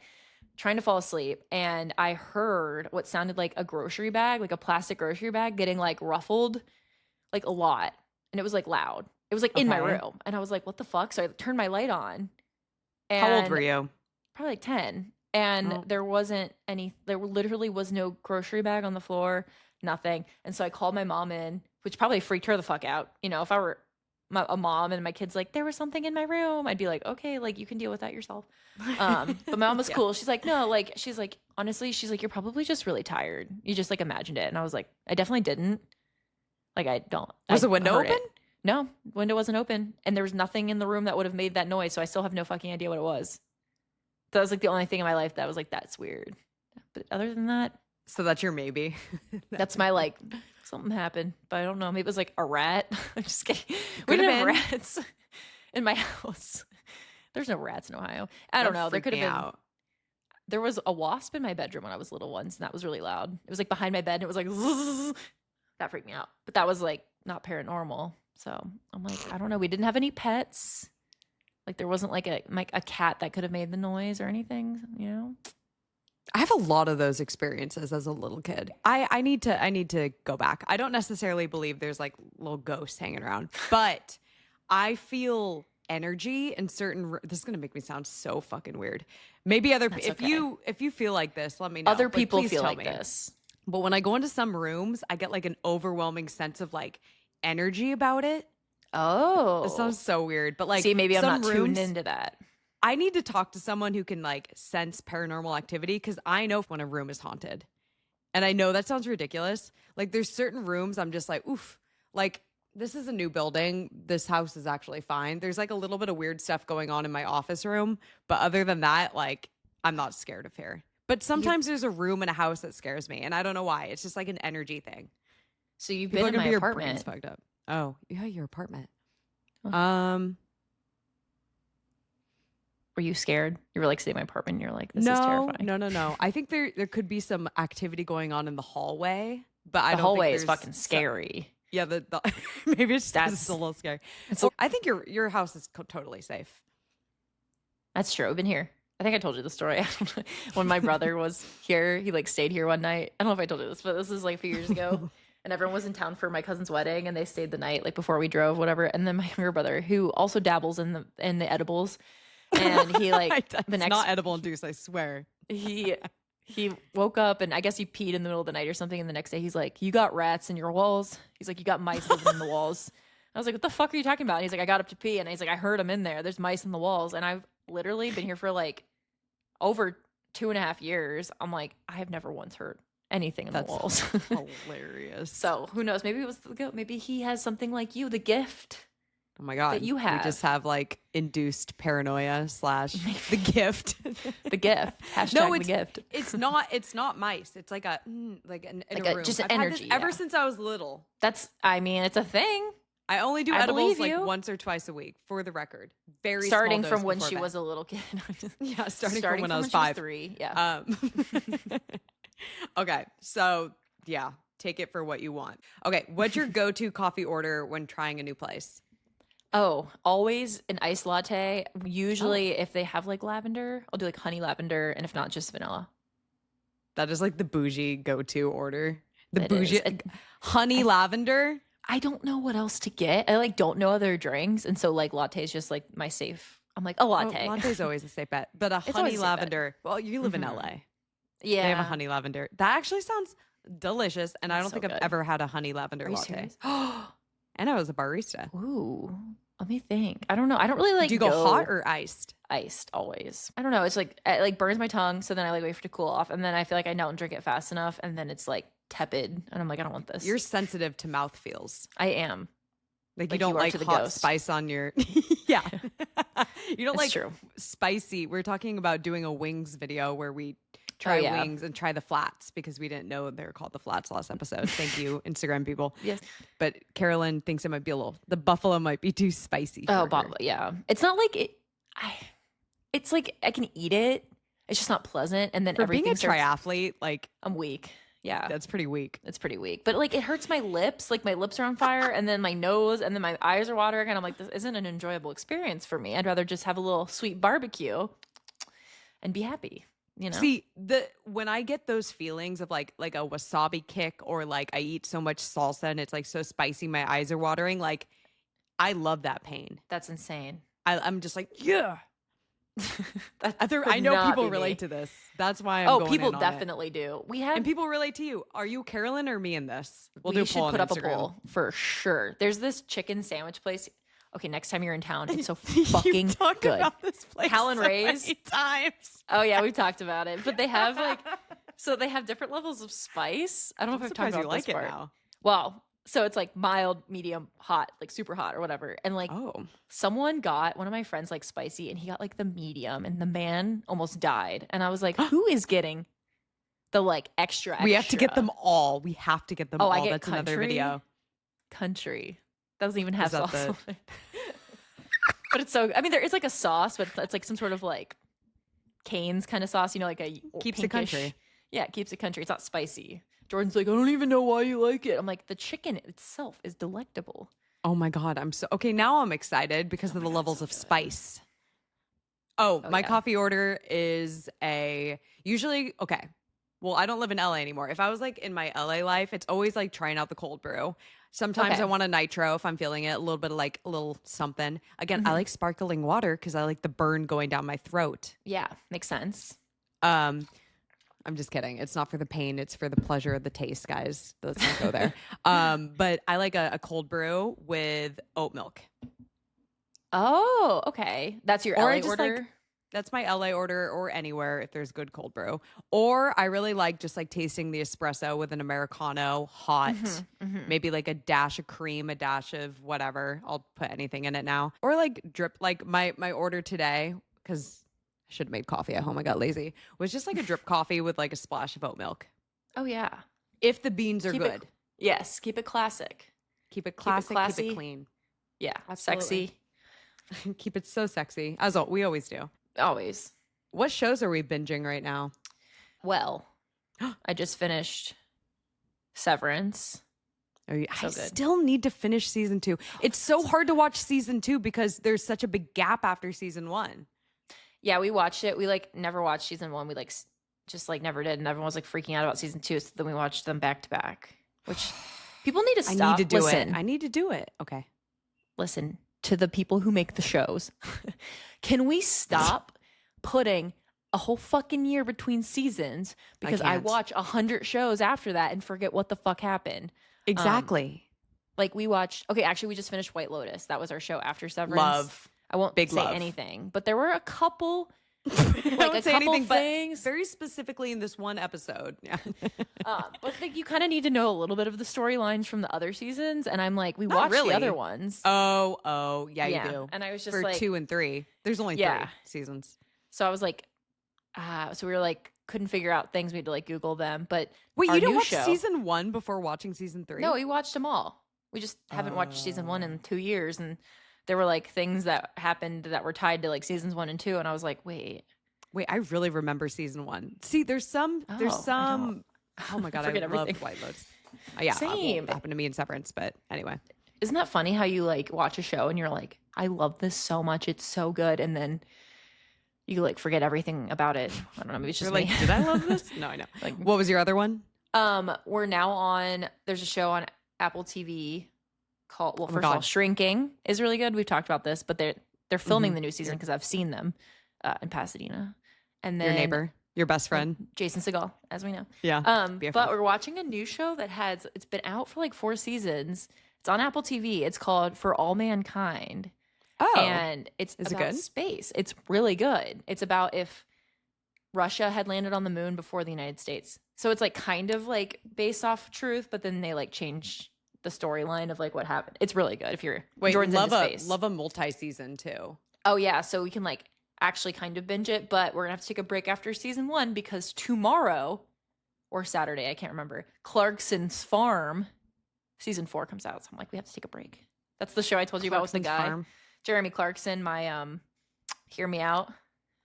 trying to fall asleep, and I heard what sounded like a grocery bag, like a plastic grocery bag getting like ruffled like a lot. And it was like loud. It was like in my room. And I was like, what the fuck? So I turned my light on. And how old were you? Probably like 10. And there literally was no grocery bag on the floor, nothing. And so I called my mom in, which probably freaked her the fuck out. You know, if I were a mom and my kid's like, there was something in my room, I'd be like, okay, like you can deal with that yourself. But my mom was cool. She's like, no, like, she's like, honestly, she's like, you're probably just really tired. You just like imagined it. And I was like, I definitely didn't. Like, I don't. Was the window open? No, window wasn't open. And there was nothing in the room that would have made that noise. So I still have no fucking idea what it was. That was like the only thing in my life that was like, that's weird. But other than that. So that's your maybe. That's my like, something happened. But I don't know. Maybe it was like a rat. I'm just kidding. We didn't have rats in my house. There's no rats in Ohio. I don't know. There could have been. There was a wasp in my bedroom when I was little once, and that was really loud. It was like behind my bed, and it was like, zzz. That freaked me out. But that was like not paranormal. So I'm like, I don't know. We didn't have any pets. Like there wasn't like a cat that could have made the noise or anything, you know? I have a lot of those experiences as a little kid. I need to go back. I don't necessarily believe there's like little ghosts hanging around, but I feel energy in certain. This is gonna make me sound so fucking weird. Maybe if you feel like this, let me know. Other Like, people please feel tell like me. this. But when I go into some rooms, I get like an overwhelming sense of like energy about it. Oh. It sounds so weird, but like see, maybe I'm some not rooms, tuned into that. I need to talk to someone who can like sense paranormal activity because I know when a room is haunted. And I know that sounds ridiculous. Like there's certain rooms I'm just like, oof, like this is a new building. This house is actually fine. There's like a little bit of weird stuff going on in my office room. But other than that, like I'm not scared of fear. But sometimes there's a room in a house that scares me. And I don't know why. It's just like an energy thing. So you've People been are in gonna my be your apartment. brains fucked up. Oh, yeah, your apartment. Oh. Were you scared? You were like sitting in my apartment and you're like, this is terrifying. No. I think there could be some activity going on in the hallway, but I The don't hallway think is fucking scary. Yeah, maybe it's That's a little scary. So I think your house is totally safe. that's true. I've been here. I think I told you the story. When my brother was here, he like stayed here one night. I don't know if I told you this, but this is like a few years ago. And everyone was in town for my cousin's wedding and they stayed the night like before we drove, whatever. And then my younger brother, who also dabbles in the edibles, and he like the next not edible induced, I swear. he woke up and I guess he peed in the middle of the night or something. And the next day he's like, you got rats in your walls. He's like, you got mice living in the walls. I was like, what the fuck are you talking about? And he's like, I got up to pee. And he's like, I heard them in there. There's mice in the walls. And I've literally been here for like over 2.5 years. I'm like, I have never once heard anything in the walls. Hilarious. So who knows? Maybe it was the goat. Maybe he has something like you, the gift. Oh my God. That you have. We just have like induced paranoia / the gift. The gift. Hashtag the gift. It's not mice. It's like in a room. Just an I've had energy. this ever since I was little. It's a thing. I only do I edibles believe like you. once or twice a week, for the record. Very Starting small dose from when before she bed. was a little kid. Yeah, starting from when I was she 5. 3. Yeah. Okay, so yeah, take it for what you want. Okay, what's your go-to coffee order when trying a new place? Oh, always an iced latte. Usually, if they have like lavender, I'll do like honey lavender, and if not, just vanilla. That is like the bougie go-to order. The It bougie is. honey lavender. I don't know what else to get. I like don't know other drinks, and so like latte is just like my safe. I'm like a latte. Latte's always a safe bet, but a always honey a safe bet. lavender. Well, you live in Mhm. LA. Yeah, They have a honey lavender. That actually sounds delicious, and I It's don't so think I've good. ever had a honey lavender Are you latte. serious? And I was a barista. Ooh, let me think. I don't know. I don't really like. Do you go hot or iced? Iced always? I don't know. It's like it like burns my tongue, so then I like wait for it to cool off, and then I feel like I don't drink it fast enough, and then it's like tepid, and I'm like, I don't want this. You're sensitive to mouth feels. I am. Like Like you don't you are like to the hot ghost. spice on your yeah. You don't That's like true. spicy. We're talking about doing a wings video where we try yeah. wings and try the flats because we didn't know they were called the flats last episode. Thank you, Instagram people. Yes. But Carolyn thinks it might be the buffalo might be too spicy. Oh, for her. yeah. It's not like it. It's like I can eat it. It's just not pleasant, and then For being everything a starts. triathlete, like I'm weak. Yeah, that's pretty weak. it's pretty weak. But like it hurts my lips. Like my lips are on fire, and then my nose, and then my eyes are watering, and I'm like, this isn't an enjoyable experience for me. I'd rather just have a little sweet barbecue and be happy. You know. See, when I get those feelings of like a wasabi kick or like I eat so much salsa and it's like so spicy my eyes are watering, like I love that pain. That's insane. I'm just like, yeah. That I would know not people be me. relate to this. That's why I'm Oh, going people in on it. definitely do. We have And people relate to you. Are you Carolyn or me in this? We'll we do a should poll put on up a Instagram. poll for sure. There's this chicken sandwich place. Okay, next time you're in town, it's so fucking You've talked good. about this place Hal and so Ray's. many times. Oh yeah, we've talked about it. But they have like, so they have different levels of spice. I don't know I'm if I've talked surprised about you this like part. it now. Well, so it's like mild, medium, hot, like super hot or whatever. And like Oh, someone got one of my friends like spicy, and he got like the medium, and the man almost died. And I was like, who is getting the like extra? we have to get extra? them all. We have to get them Oh, all. I get That's another country. video. Country doesn't even have Is that sauce. the- on it. But it's so. I mean, there is like a sauce, but it's like some sort of like Cane's kind of sauce. You know, like a Keeps it pinkish- country. Yeah, it keeps it country. It's not spicy. Jordan's like, I don't even know why you like it. I'm like, the chicken itself is delectable. Oh my God. Okay. Now I'm excited because of the levels of spice. Oh, my yeah. coffee order is usually, okay. Well, I don't live in LA anymore. If I was like in my LA life, it's always like trying out the cold brew. Sometimes Okay. I want a nitro if I'm feeling it, a little bit of like a little something. Again, I Mhm. like sparkling water because I like the burn going down my throat. Yeah, makes sense. I'm just kidding. It's not for the pain. It's for the pleasure of the taste, guys. Let's not go there. But I like a cold brew with oat milk. Oh, okay. That's your Or LA I just order? like that's my LA order or anywhere if there's good cold brew. Or I really like just like tasting the espresso with an Americano hot, maybe like a dash of cream, a dash of whatever. I'll put anything in it now. Or like drip like my order today, because I should have made coffee at home. I got lazy. Was just like a drip coffee with like a splash of oat milk. Oh yeah. If the beans are Keep good. it yes, keep it classic. Keep it classic, keep classy. it clean. Yeah, Absolutely. sexy. Keep it so sexy. We always do. Always. What shows are we binging right now? Well, I just finished Severance. I So good. still need to finish season 2. It's so hard to watch season 2 because there's such a big gap after season 1. Yeah, we watched it. We like never watched season 1. We like just like never did, and everyone was like freaking out about season 2. So then we watched them back to back, which people need to stop. I need to do Listen, it. I need to do it. Okay. listen to the people who make the shows. Can we stop putting a whole fucking year between seasons? Because I can't. watch 100 shows after that and forget what the fuck happened. Exactly. Like we watched. Okay, actually, we just finished White Lotus. That was our show after Severance. Love. I won't Big say love. anything, but there were a couple. I Like won't a say couple anything, but things. very specifically in this one episode. Yeah. But like you kind of need to know a little bit of the storylines from the other seasons, and I'm like, we Not watched really. the other ones. Oh, yeah, Yeah, you do. and I was just For like- 2 and 3. There's only 3 Yeah. seasons. So I was like, so we were like, couldn't figure out things. We had to like Google them. But Wait, our you didn't new watch show, season 1 before watching season 3? No, we watched them all. We just haven't watched season 1 in 2 years, and there were like things that happened that were tied to like seasons 1 and 2, and I was like, wait, I really remember season 1. See, there's some. I Oh my god, I forget love everything. White Lotus. Yeah, Same. It happened to me in Severance, but anyway. Isn't that funny how you like watch a show and you're like, I love this so much, it's so good, and then you like forget everything about it. I don't know, maybe it's just You're me. like, did I love this? No, I know. Like- What was your other one? We're now on. There's a show on Apple TV called. Well, my first of all, God. Shrinking is really good. We've talked about this, but they're filming the new season because I've seen them in Pasadena. And then Your neighbor, your best friend. Jason Segel, as we know. Yeah. But BFF. we're watching a new show it's been out for like 4 seasons. It's on Apple TV. It's called For All Mankind. Oh, And it's Is it about good? space. It's really good. It's about if Russia had landed on the moon before the United States. So it's like kind of like based off truth, but then they like change the storyline of like what happened. It's really good if you're Jordan's love into a space. love a multi-season too. Oh yeah, so we can like actually kind of binge it, but we're gonna have to take a break after season 1 because tomorrow or Saturday, I can't remember, Clarkson's Farm season 4 comes out. So I'm like, we have to take a break. That's the show I told you about with the Clarkson's guy, Farm. Jeremy Clarkson, my Hear Me Out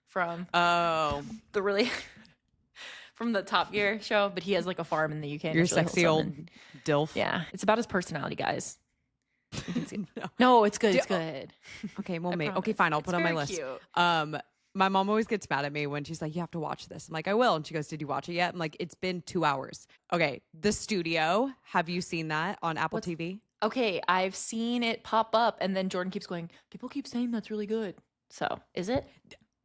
from Oh, the really from the Top Gear show, but he has like a farm in the UK. and your it's really sexy wholesome old and- dilf. yeah, it's about his personality, guys. You can see it. No. No, it's good. It's Do- good. Okay, well, I okay, promise. fine. I'll It's put it on my very list. cute. My mom always gets mad at me when she's like, "You have to watch this." I'm like, "I will," and she goes, "Did you watch it yet?" I'm like, "It's been 2 hours." Okay, The Studio. Have you seen that on Apple What's- TV? Okay, I've seen it pop up, and then Jordan keeps going, people keep saying that's really good. So, is it?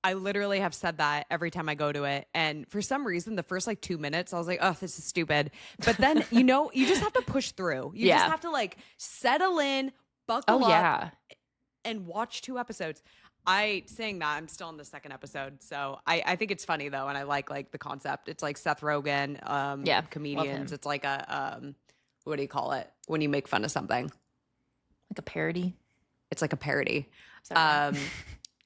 I literally have said that every time I go to it. And for some reason, the first like 2 minutes, I was like, oh, this is stupid. But then, you just have to push through. You just Yeah. have to like settle in, buckle Oh, up, yeah. and watch 2 episodes. Saying that, I'm still on the 2nd episode. So I think it's funny though. And I like the concept. It's like Seth Rogen, Yeah, comedians. him. It's like what do you call it? When you make fun of something. Like a parody. It's like a parody. Sorry.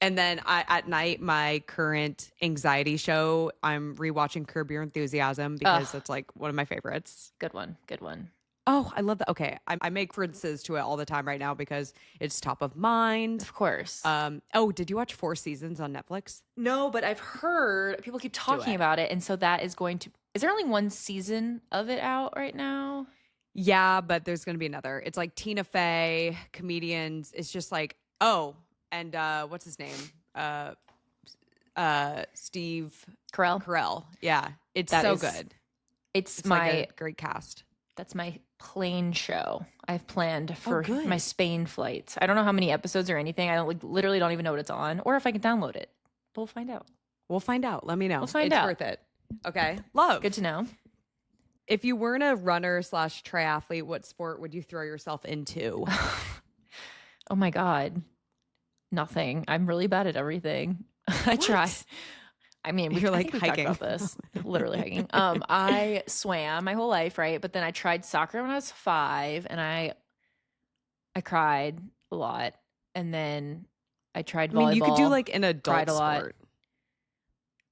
And then at night, my current anxiety show, I'm rewatching Curb Your Enthusiasm because it's like one of my favorites. Good one. Good one. Oh, I love that. Okay, I make references to it all the time right now because it's top of mind. Of course. Did you watch 4 seasons on Netflix? No, but I've heard people keep talking it. about it. And so that is going to. Is there only 1 season of it out right now? Yeah, but there's gonna be another. It's like Tina Fey, comedians. It's just like, oh, and what's his name? Steve Carell. Yeah, it's That so is- good. It's It's my like a great cast. that's my plane show I've planned for good. my Spain flights. I don't know how many episodes or anything. I don't like literally don't even know what it's on or if I can download it. But we'll find out. We'll find out. Let me know. We'll find it's out. worth it. Okay, love. Good to know. If you weren't a runner / triathlete, what sport would you throw yourself into? Oh my God. Nothing. I'm really bad at everything. I try. I mean, You're I like think we've talked hiking. about this. Literally hiking. I swam my whole life, right? But then I tried soccer when I was 5 and I cried a lot. And then I tried I volleyball. mean, you could do like an adult cried a lot. sport.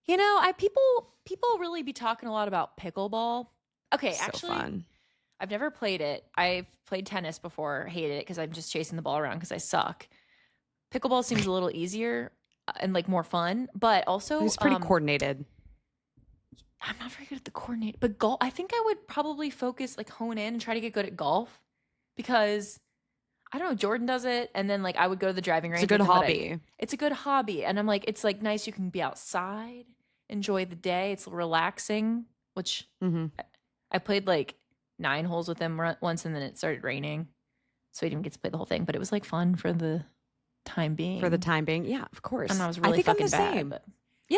You know, people really be talking a lot about pickleball. Okay, So actually, fun. I've never played it. I've played tennis before, hated it because I'm just chasing the ball around because I suck. Pickleball seems a little easier and like more fun, but also It's pretty coordinated. I'm not very good at the coordinate, but golf. I think I would probably focus, like hone in and try to get good at golf because I don't know. Jordan does it, and then like I would go to the driving range. It's a good with him, but hobby. it's a good hobby, and I'm like, it's like nice. You can be outside, enjoy the day. It's relaxing. Which Mm-hmm. I played like 9 holes with him once, and then it started raining, so he didn't get to play the whole thing. But it was like fun for the time being. For the time being, yeah, of course. and I was really think fucking I'm the bad. same. But yeah,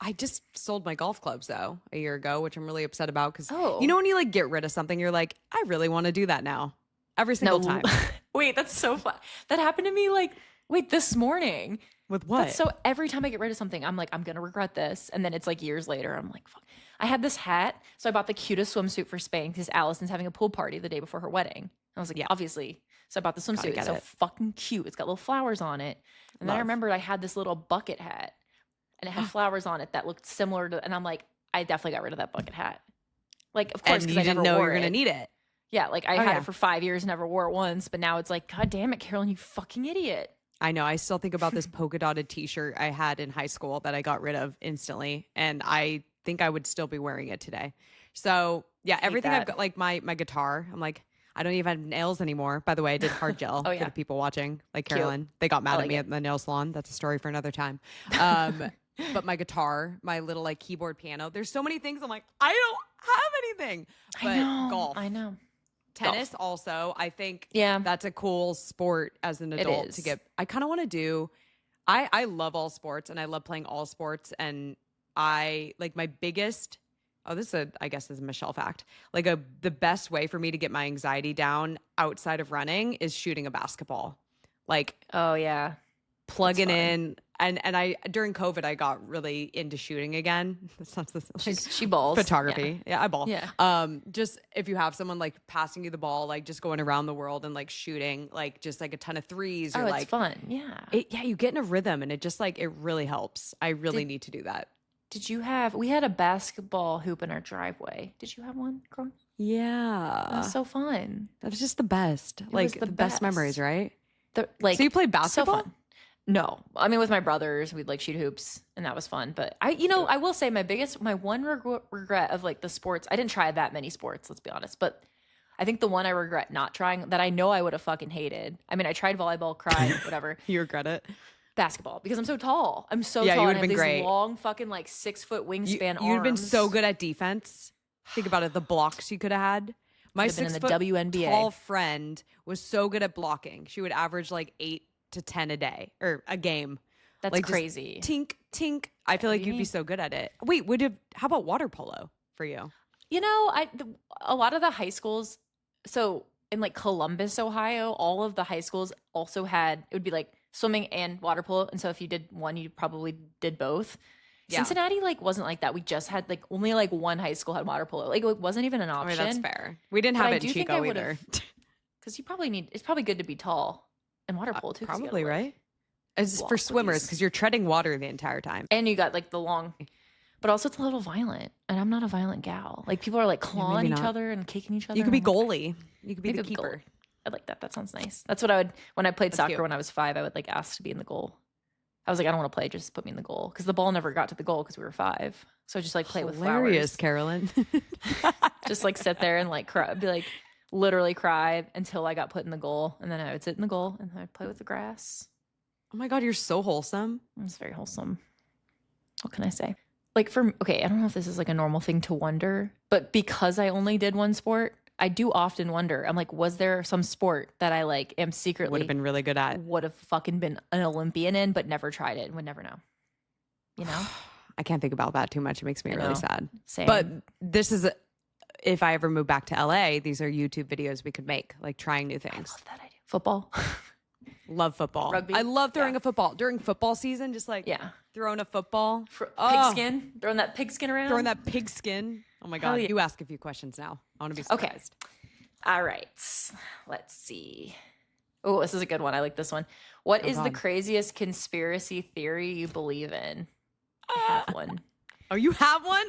I just sold my golf clubs though a year ago, which I'm really upset about because Oh. you know when you like get rid of something, you're like, I really want to do that now. Every single time. Wait, that's so fun. That happened to me like this morning. With what? That's so every time I get rid of something, I'm like, I'm gonna regret this. And then it's like years later, I'm like, fuck. I had this hat. So I bought the cutest swimsuit for Spain because Allison's having a pool party the day before her wedding. I was like, yeah, obviously. So I bought the swimsuit. get It's so it. fucking cute. It's got little flowers on it. And then I Love. remembered I had this little bucket hat and it had flowers on it that looked similar to, and I'm like, I definitely got rid of that bucket hat. Like, of course, and because you I didn't never know wore you're gonna it. need it. Yeah, like I Oh, had yeah. it for 5 years, never wore it once, but now it's like, God damn it, Carolyn, you fucking idiot. I know. I still think about this polka dotted T-shirt I had in high school that I got rid of instantly, and I think I would still be wearing it today. So yeah, everything I've that. got, like my guitar. I'm like, I don't even have nails anymore. By the way, I did hard gel Oh, for yeah. the people watching, like Cute. Carolyn. They got mad I at like me it. at the nail salon. That's a story for another time. But my guitar, my little like keyboard piano. There's so many things. I'm like, I don't have anything. But I know. golf, I know. tennis, also. I think Yeah. that's a cool sport as an adult is. to get. I kind of want to do. I love all sports and I love playing all sports, and I like my biggest. Oh, I guess this is a Michelle fact. Like the best way for me to get my anxiety down outside of running is shooting a basketball. Like Oh yeah. plugging fun. in, and I during COVID I got really into shooting again. That sounds like She balls. photography. Yeah, I ball. Yeah. Just if you have someone like passing you the ball, like just going around the world and like shooting, like just like a ton of threes, Oh, or it's like fun. Yeah. yeah, you get in a rhythm, and it just like it really helps. I really need to do that. Did you have? We had a basketball hoop in our driveway. Did you have one, growing? Yeah, That was so fun. that was just the best. was Like the the best best. memories, right? So you played So basketball? fun. No, I mean with my brothers, we'd like shoot hoops, and that was fun. But I will say my one regret of like the sports. I didn't try that many sports. Let's be honest, but I think the one I regret not trying that I know I would have fucking hated. I mean, I tried volleyball, cried, whatever. You regret it? Basketball because I'm so tall. I'm so Yeah, you tall. would've and I have been these great. long fucking like 6 foot wingspan arms. You'd have been so good at defense. Think about it, the blocks you could have had. My Could've been in 6 the foot WNBA. tall friend was so good at blocking. She would average like 8 to 10 a day or a game. That's Like, just crazy. Tink, tink. I feel like do you you'd be mean? so good at it. Wait, how about water polo for you? You know, a lot of the high schools. So in like Columbus, Ohio, all of the high schools also had it would be like swimming and water polo. And so if you did one, you probably did both. Yeah. Cincinnati like wasn't like that. We just had like only like one high school had water polo. Like it wasn't even an I mean, option. that's fair. We didn't But have I it in do think I Chico would've- either. Because you probably need. It's probably good to be tall in water polo too. 'cause you Probably, gotta, like, right? It's for walk swimmers these- because you're treading water the entire time. And you got like the long, but also it's a little violent. And I'm not a violent gal. Like people are like clawing maybe each not. other and kicking each other. You could be and I'm like, goalie. You could be the maybe goal. keeper. I like that. That sounds nice. That's what I would when I played That's soccer cute. when I was 5. I would like ask to be in the goal. I was like, I don't want to play. Just put me in the goal because the ball never got to the goal because we were 5. So just like play with Hilarious, flowers. Carolyn. Just like sit there and like cry, be like, literally cry until I got put in the goal. And then I would sit in the goal and then I'd play with the grass. Oh my God, you're so wholesome. It was very wholesome. What can I say? Like okay, I don't know if this is like a normal thing to wonder, but because I only did one sport, I do often wonder. I'm like, was there some sport that I like am secretly Would have been really good at. would have fucking been an Olympian in, but never tried it and would never know. You know? I can't think about that too much. It makes me I really know. sad. Same. But this is, if I ever move back to LA, these are YouTube videos we could make, like trying new I things. love that idea. Football. Love football. Rugby? I love throwing Yeah. a football. During football season, just like Yeah. throwing a football. Oh. Pigskin. Throwing that pigskin around. Throwing that pigskin. Oh my God. yeah. You ask a few questions now. I want to be Okay. surprised. All right. Let's see. Oh, this is a good one. I like this one. What is the God. craziest conspiracy theory you believe in? I have one. Oh, you have one?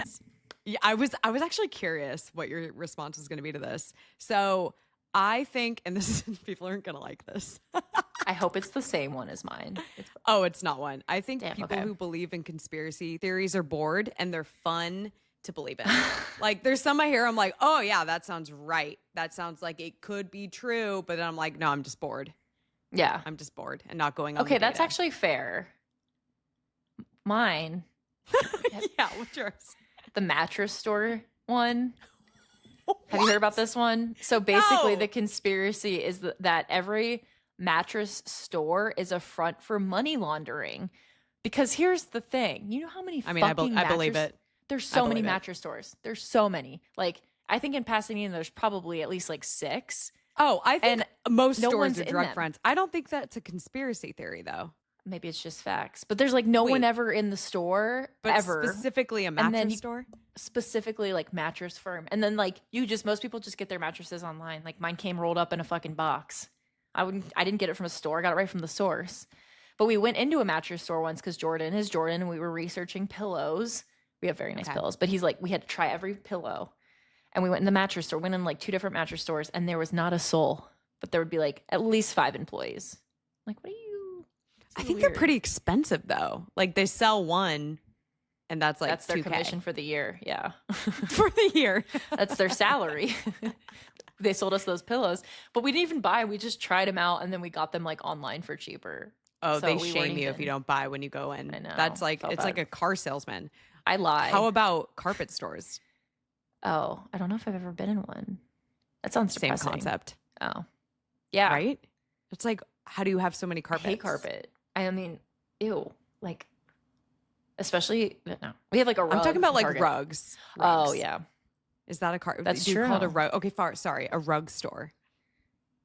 Yeah, I was actually curious what your response was going to be to this. So I think, and this is, people aren't going to like this. I hope it's the same one as mine. Oh, it's not one. I think Damn, people okay. who believe in conspiracy theories are bored and they're fun to believe in. Like there's some I hear, I'm like, oh yeah, that sounds right. That sounds like it could be true. But then I'm like, no, I'm just bored. Yeah. I'm just bored and not going on. Okay, the that's data. actually fair. Mine, Yeah, what's yours? the mattress store one. Have you heard about this one? So basically, No. the conspiracy is that every mattress store is a front for money laundering. Because here's the thing: you know how many? I mean, I fucking believe mattress- it. There's so many believe it. mattress stores. There's so many. Like I think in Pasadena, there's probably at least like 6. Oh, I think most no stores one's are in drug them. fronts. I don't think that's a conspiracy theory though. Maybe it's just facts, but there's like no one Wait. ever in the store But ever. specifically a And then mattress you- store. Specifically like mattress firm, and then like most people just get their mattresses online. Like mine came rolled up in a fucking box. I didn't get it from a store. I got it right from the source. But we went into a mattress store once because Jordan is Jordan, and we were researching pillows. We have very nice Okay. pillows, but he's like, we had to try every pillow, and we went in the mattress store. Went in like 2 different mattress stores, and there was not a soul, but there would be like at least 5 employees. I'm like, what are you? I think they're pretty expensive though. Like they sell one, and that's like That's their 2K commission for the year. Yeah. for the year. That's their salary. They sold us those pillows, but we didn't even buy. We just tried them out, and then we got them like online for cheaper. Oh, So they we weren't shame you if even- you don't buy when you go in. I know. That's like Felt it's like bad. a car salesman. I lie. How about carpet stores? Oh, I don't know if I've ever been in one. That sounds Same depressing. concept, Oh, yeah. right? It's like, how do you have so many I carpets? hate carpet. I mean, ew. Like, especially no. We have like a rug. I'm talking about from like Target. rugs. Oh Rugs. yeah, Is that a car? That's do you call it a true. rug? Okay, sorry, a rug store.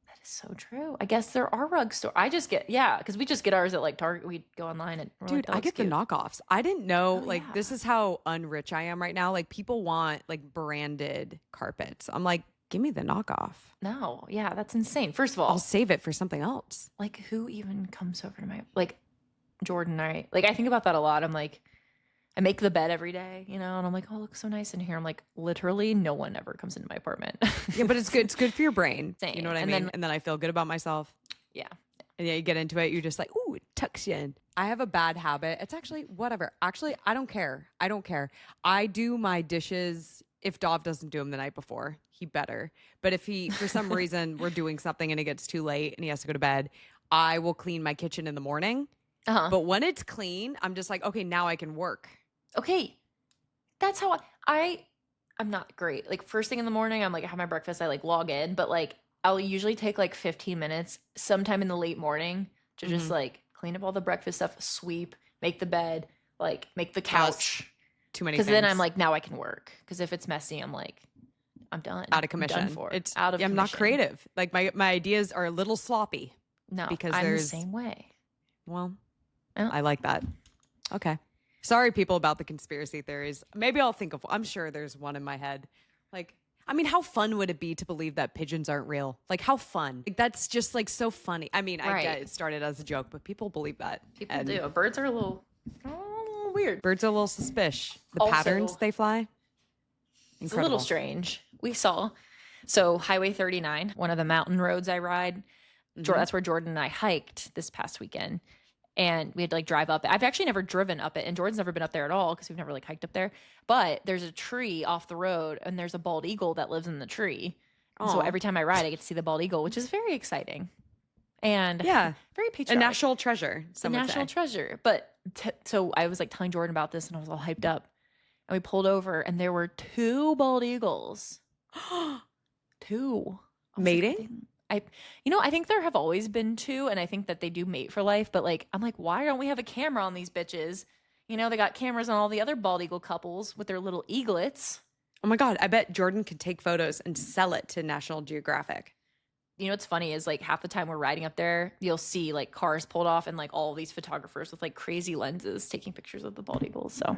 that is so true. I guess there are rug store. I just get because we just get ours at like Target. We go online and we're like, Dude, that I looks get cute. the knockoffs. I didn't know, Oh, like, yeah. this is how unrich I am right now. Like, people want, like, branded carpets. I'm like, give me the knockoff. No, yeah, that's insane. First of all, I'll save it for something else. like who even comes over to my like Jordan and I think about that a lot. I'm like, I make the bed every day, and I'm like, oh, it looks so nice in here. I'm like, literally no one ever comes into my apartment. Yeah, but it's good. It's good for your brain. You Same. know what I And mean? then- And then I feel good about myself. Yeah. And yeah, you get into it. You're just like, ooh, it tucks you in. I have a bad habit. It's actually whatever. Actually, I don't care. I don't care. I do my dishes. If Dov doesn't do them the night before, he better. But if he, for some reason, we're doing something and it gets too late and he has to go to bed, I will clean my kitchen in the morning. Uh-huh. But when it's clean, I'm just like, okay, now I can work. Okay. That's how I'm not great. Like first thing in the morning, I'm like, I have my breakfast, I like log in, but like I'll usually take like 15 minutes sometime in the late morning to just like clean up all the breakfast stuff, sweep, make the bed, like make the couch. Too many Because things. then I'm like, now I can work. Because if it's messy, I'm like, I'm done. out of I'm commission. done for. It's out of I'm not commission. creative. Like my ideas are a little sloppy. No, because I'm there's- the same way. Well, Oh. I like that. Okay. Sorry, people, about the conspiracy theories. Maybe I'll think of, I'm sure there's one in my head. Like, I mean, how fun would it be to believe that pigeons aren't real? Like, how fun? Like, that's just like so funny. I mean, I Right. get it started as a joke, but people believe that. People And do. Birds are a little weird. Birds are a little suspicious. The Also- patterns they fly. It's a little Incredible. strange. We saw. So Highway 39, one of the mountain roads I ride. Mhm. That's where Jordan and I hiked this past weekend. And we had to like drive up it. I've actually never driven up it, and Jordan's never been up there at all because we've never like hiked up there. But there's a tree off the road, and there's a bald eagle that lives in the tree. And so Aw. every time I ride, I get to see the bald eagle, which is very exciting. And Yeah. very A patriotic. national treasure. A Some would national say. treasure. But so I was like telling Jordan about this and I was all hyped up. And we pulled over and there were 2 bald eagles. 2. I was like, Mating? I think there have always been 2, and I think that they do mate for life. But like, I'm like, why don't we have a camera on these bitches? You know, they got cameras on all the other bald eagle couples with their little eaglets. Oh my God. I bet Jordan could take photos and sell it to National Geographic. You know what's funny is like half the time we're riding up there, you'll see like cars pulled off and like all these photographers with like crazy lenses taking pictures of the bald eagles. So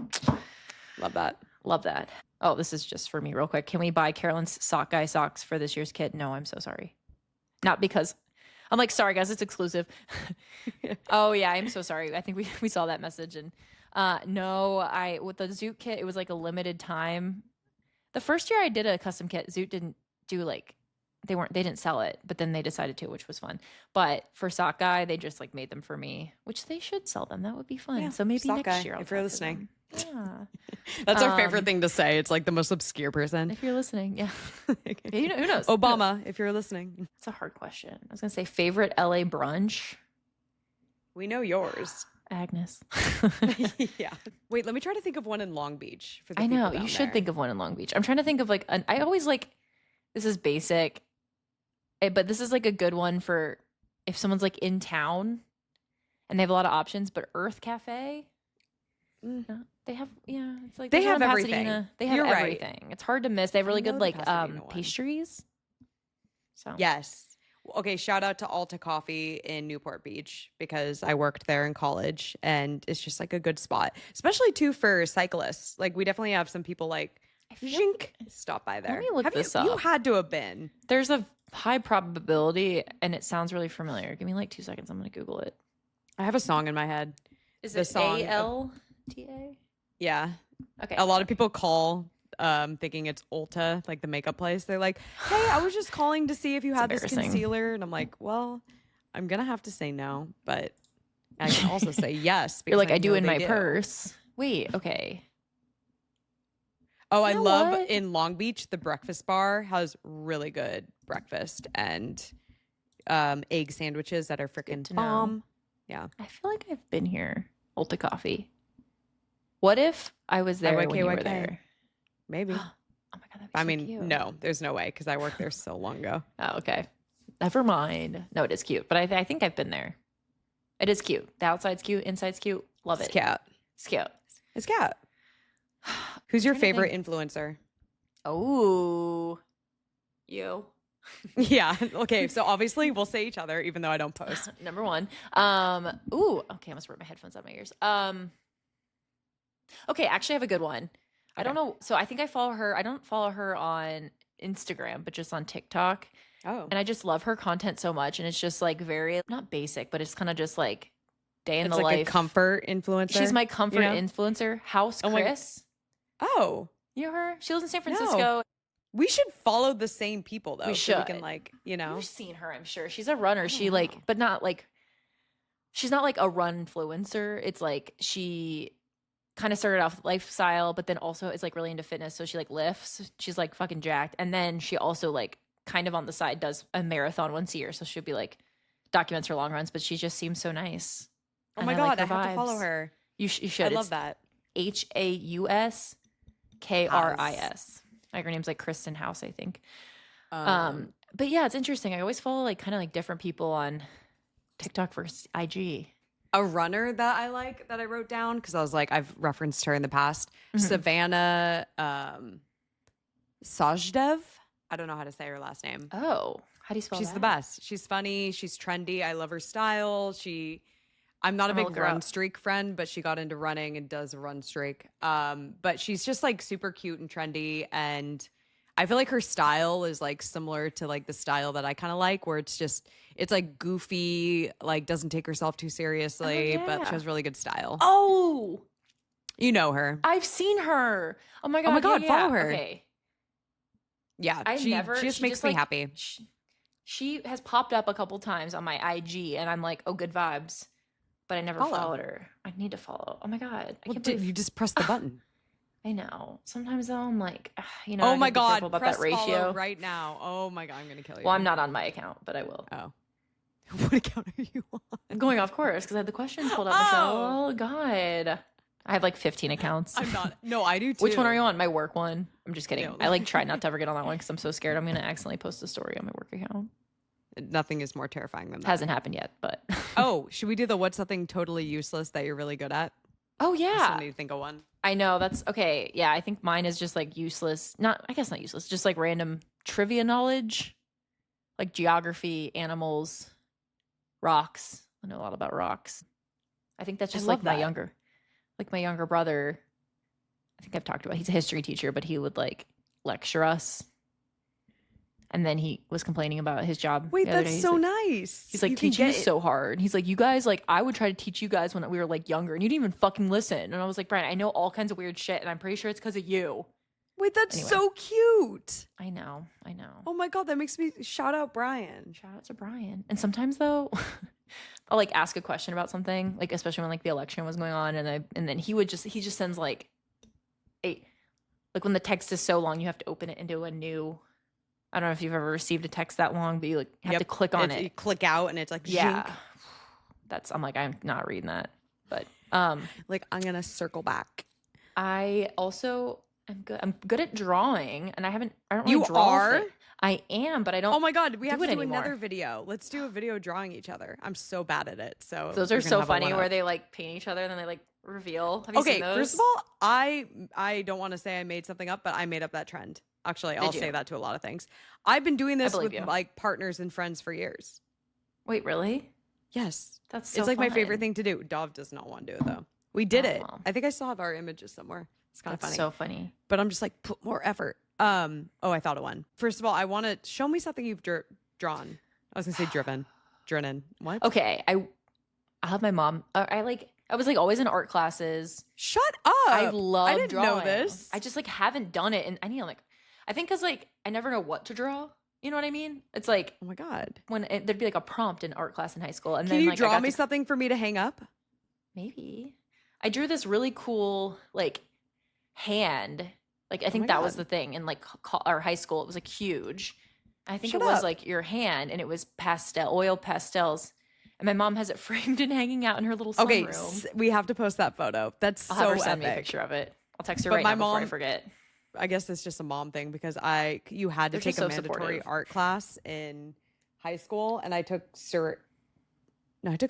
Love that. love that. Oh, this is just for me real quick. Can we buy Carolyn's sock guy socks for this year's kit? No, I'm so sorry. Not because I'm like, sorry guys, it's exclusive. Oh yeah, I'm so sorry. I think we saw that message. And no, with the Zoot kit, it was like a limited time. The first year I did a custom kit, Zoot didn't do like, they didn't sell it, but then they decided to, which was fun. But for sock guy, they just like made them for me, which they should sell them. That would be fun. Yeah, So maybe sock next guy, year I'll if you're talk to listening. them. Yeah. That's our favorite thing to say. It's like the most obscure person. If you're listening, yeah. Who knows? Obama, if you're listening. It's a hard question. I was gonna say favorite LA brunch. We know yours. Agnes. Yeah. Wait, let me try to think of one in Long Beach. For the I know. people down You should there. think of one in Long Beach. I'm trying to think of like I always like, this is basic, but this is like a good one for if someone's like in town and they have a lot of options, but Earth Cafe. Mm. No, they have, it's like They there's one have in everything. Pasadena. They have You're right. everything. It's hard to miss. They have really I know good the like Pasadena one. pastries. So Yes. Okay, shout out to Alta Coffee in Newport Beach because I worked there in college and it's just like a good spot, especially too for cyclists. Like we definitely have some people like zhink, stop by there. me look have this you up. had to have been. there's a high probability, and it sounds really familiar. Give me like 2 seconds. I'm gonna Google it. I have a song in my head. Is The it song- ALTA? Yeah. Okay. A lot of people call thinking it's Ulta, like the makeup place. They're like, hey, I was just calling to see if you had this embarrassing. concealer. And I'm like, well, I'm going to have to say no, but I can also say yes. You're like, I do know in they my purse. Wait, okay. Oh, I You know love what? in Long Beach, the breakfast bar has really good breakfast and egg sandwiches that are freaking to know. bomb. Yeah. I feel like I've been here. Ulta Coffee. What if I was there when you were IYKYK. there? Maybe. Oh my god, that'd be I so mean, cute. no, there's no way because I worked there so long ago. Oh, okay. Never mind. No, it is cute, but I think I've been there. It is cute. The outside's cute, inside's cute. Love It's it. cat. It's cute. It's cat. Who's your trying to favorite think. influencer? Oh, you. Yeah. Okay. So obviously we'll say each other, even though I don't post. Number 1. Ooh. Okay, I must rip my headphones out of my ears. Okay, actually, I have a good one. I don't know. So I think I follow her. I don't follow her on Instagram, but just on TikTok. Oh. And I just love her content so much. And it's just like very, not basic, but it's kind of just like day in It's the like life. a comfort influencer. She's my comfort you know? influencer. House Oh my- Chris. Oh. You know her? She lives in San No. Francisco. We should follow the same people though. We So we can should. like, you know. You've seen her, I'm sure. She's a runner. She like, know. but not like, she's not like a run influencer. It's like she kind of started off with lifestyle, but then also is like really into fitness. So she like lifts. She's like fucking jacked. And then she also like kind of on the side does a marathon once a year. So she'll be like documents her long runs, but she just seems so nice. Oh And my I God, like I her have to follow vibes. her. You should. I love that. HauskRis. Like her name's like Kristen House, I think. But yeah, it's interesting. I always follow like kind of like different people on TikTok versus IG. A runner that I like that I wrote down because I was like, I've referenced her in the past. Mhm. Savannah Sajdev. I don't know how to say her last name. Oh, how do you spell She's that? the best. She's funny. She's trendy. I love her style. I'm not a I'm gonna big look her run up. streak friend, but she got into running and does a run streak. But she's just like super cute and trendy. And I feel like her style is like similar to like the style that I kind of like, where it's like goofy, like doesn't take herself too seriously, but yeah. she has really good style. Oh, You know her. I've seen her. Oh my god. my God, yeah, follow yeah. her. Okay. Yeah. She She just makes me like, happy. She has popped up a couple times on my IG, and I'm like, oh, good vibes. But I never Follow. followed her. I need to follow. Oh my god. I Well, can't did believe you just press the button? I know. Sometimes though, I'm like, you know, Oh I my gotta be careful God. about Press that ratio. follow right now. Oh my God. I'm going to kill you. Well, I'm not on my account, but I will. Oh. What account are you on? I'm going off course because I had the questions pulled up, Michelle. Oh, God. I have like 15 accounts. I'm not. No, I do too. Which one are you on? My work one? I'm just kidding. No. I like try not to ever get on that one because I'm so scared I'm going to accidentally post a story on my work account. Nothing is more terrifying than that. Hasn't happened yet, but. Oh, should we do the what's something totally useless that you're really good at? Oh, I still yeah. need to think of one. I know. That's okay. Yeah. I think mine is just like useless. I guess not useless, just like random trivia knowledge, like geography, animals, rocks. I know a lot about rocks. I think that's just love like my that. younger brother. I think I've talked about, he's a history teacher, but he would like lecture us. And then he was complaining about his job. Wait, the other that's day. so like, nice. He's like, teaching is so hard. He's like, you guys, like, I would try to teach you guys when we were like younger and you didn't even fucking listen. And I was like, Brian, I know all kinds of weird shit and I'm pretty sure it's because of you. Wait, that's Anyway. so cute. I know. Oh my God, that makes me shout out Brian. Shout out to Brian. And sometimes though, I'll like ask a question about something, like especially when like the election was going on, and then he just sends like like when the text is so long, you have to open it into a new. I don't know if you've ever received a text that long, but you like have to click on it. You click out and it's like, Yeah. zhink. I'm like, I'm not reading that. But Like I'm gonna circle back. I also am good. I'm good at drawing, and I don't really You draw. are? I am, but I don't. Oh my God, we have to do anymore. another video. Let's do a video drawing each other. I'm so bad at it. So Those we're are gonna so have a funny one-up. where they like paint each other and then they like reveal. Have you seen those? First of all, I don't want to say I made something up, but I made up that trend. Actually, I'll say that to a lot of things. I've been doing this with believe you. like partners and friends for years. Wait, really? Yes. That's so It's like my fun. favorite thing to do. Dov does not want to do it though. We did it. well. I think I still have our images somewhere. It's kind of That's funny. so funny. But I'm just like, put more effort. Oh, I thought of one. First of all, I want to show me something you've drawn. I was gonna say driven. What? Okay, I'll have my mom. I was like always in art classes. Shut up. I love I didn't drawing. know this. I just like haven't done it, and I need like, I think because like I never know what to draw. You know what I mean? It's like Oh my God. when there'd be like a prompt in art class in high school, and Can then you like draw I got me to, something for me to hang up? maybe I drew this really cool like hand. Like I think my that was God. the thing in like our high school. It was like huge. I think Shut it was up. like your hand, and it was oil pastels. And my mom has it framed and hanging out in her little Okay, sunroom. we have to post that photo. That's I'll so have her send epic. me a picture of it. I'll text her But right my now before I mom- forget. I guess it's just a mom thing because you had to They're take just a so mandatory supportive. art class in high school, and I took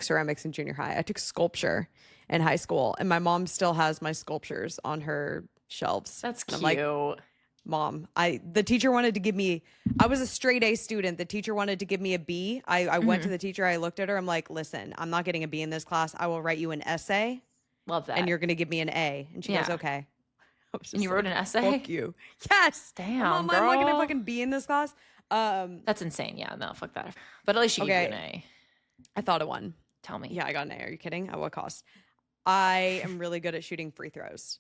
ceramics in junior high. I took sculpture in high school, and my mom still has my sculptures on her shelves. That's And cute. I'm like, Mom, the teacher wanted to give me, I was a straight A student. The teacher wanted to give me a B. I went to the teacher. I looked at her. I'm like, listen, I'm not getting a B in this class. I will write you an essay Love that. and you're going to give me an A. And she goes, Yeah. okay. I was And you just wrote like, an essay? Fuck you. Yes. Damn, Mom, I'm not going to girl. fucking be in this class. That's insane. Yeah, no, fuck that. But at least you gave you an A. I thought of one. Tell me. Yeah, I got an A. Are you kidding? At what cost? I am really good at shooting free throws.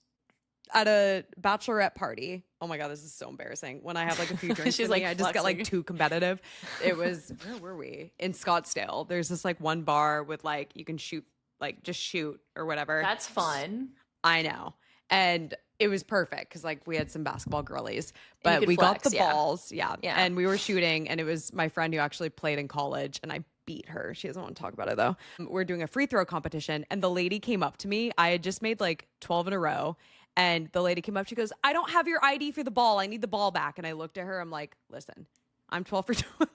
At a bachelorette party, oh my God, this is so embarrassing. When I have like a few drinks, She's, in like, me, I just got like flexing. too competitive. It was, where were we? In Scottsdale. There's this like one bar with like, you can shoot, like just shoot or whatever. That's fun. I know. And it was perfect because like we had some basketball girlies, And but you could we got flex, the yeah. balls. Yeah. Yeah. And we were shooting, and it was my friend who actually played in college, and I beat her. She doesn't want to talk about it though. We're doing a free throw competition, and the lady came up to me. I had just made like 12 in a row. And the lady came up, she goes, I don't have your ID for the ball. I need the ball back. And I looked at her, I'm like, listen, I'm 12 for 12.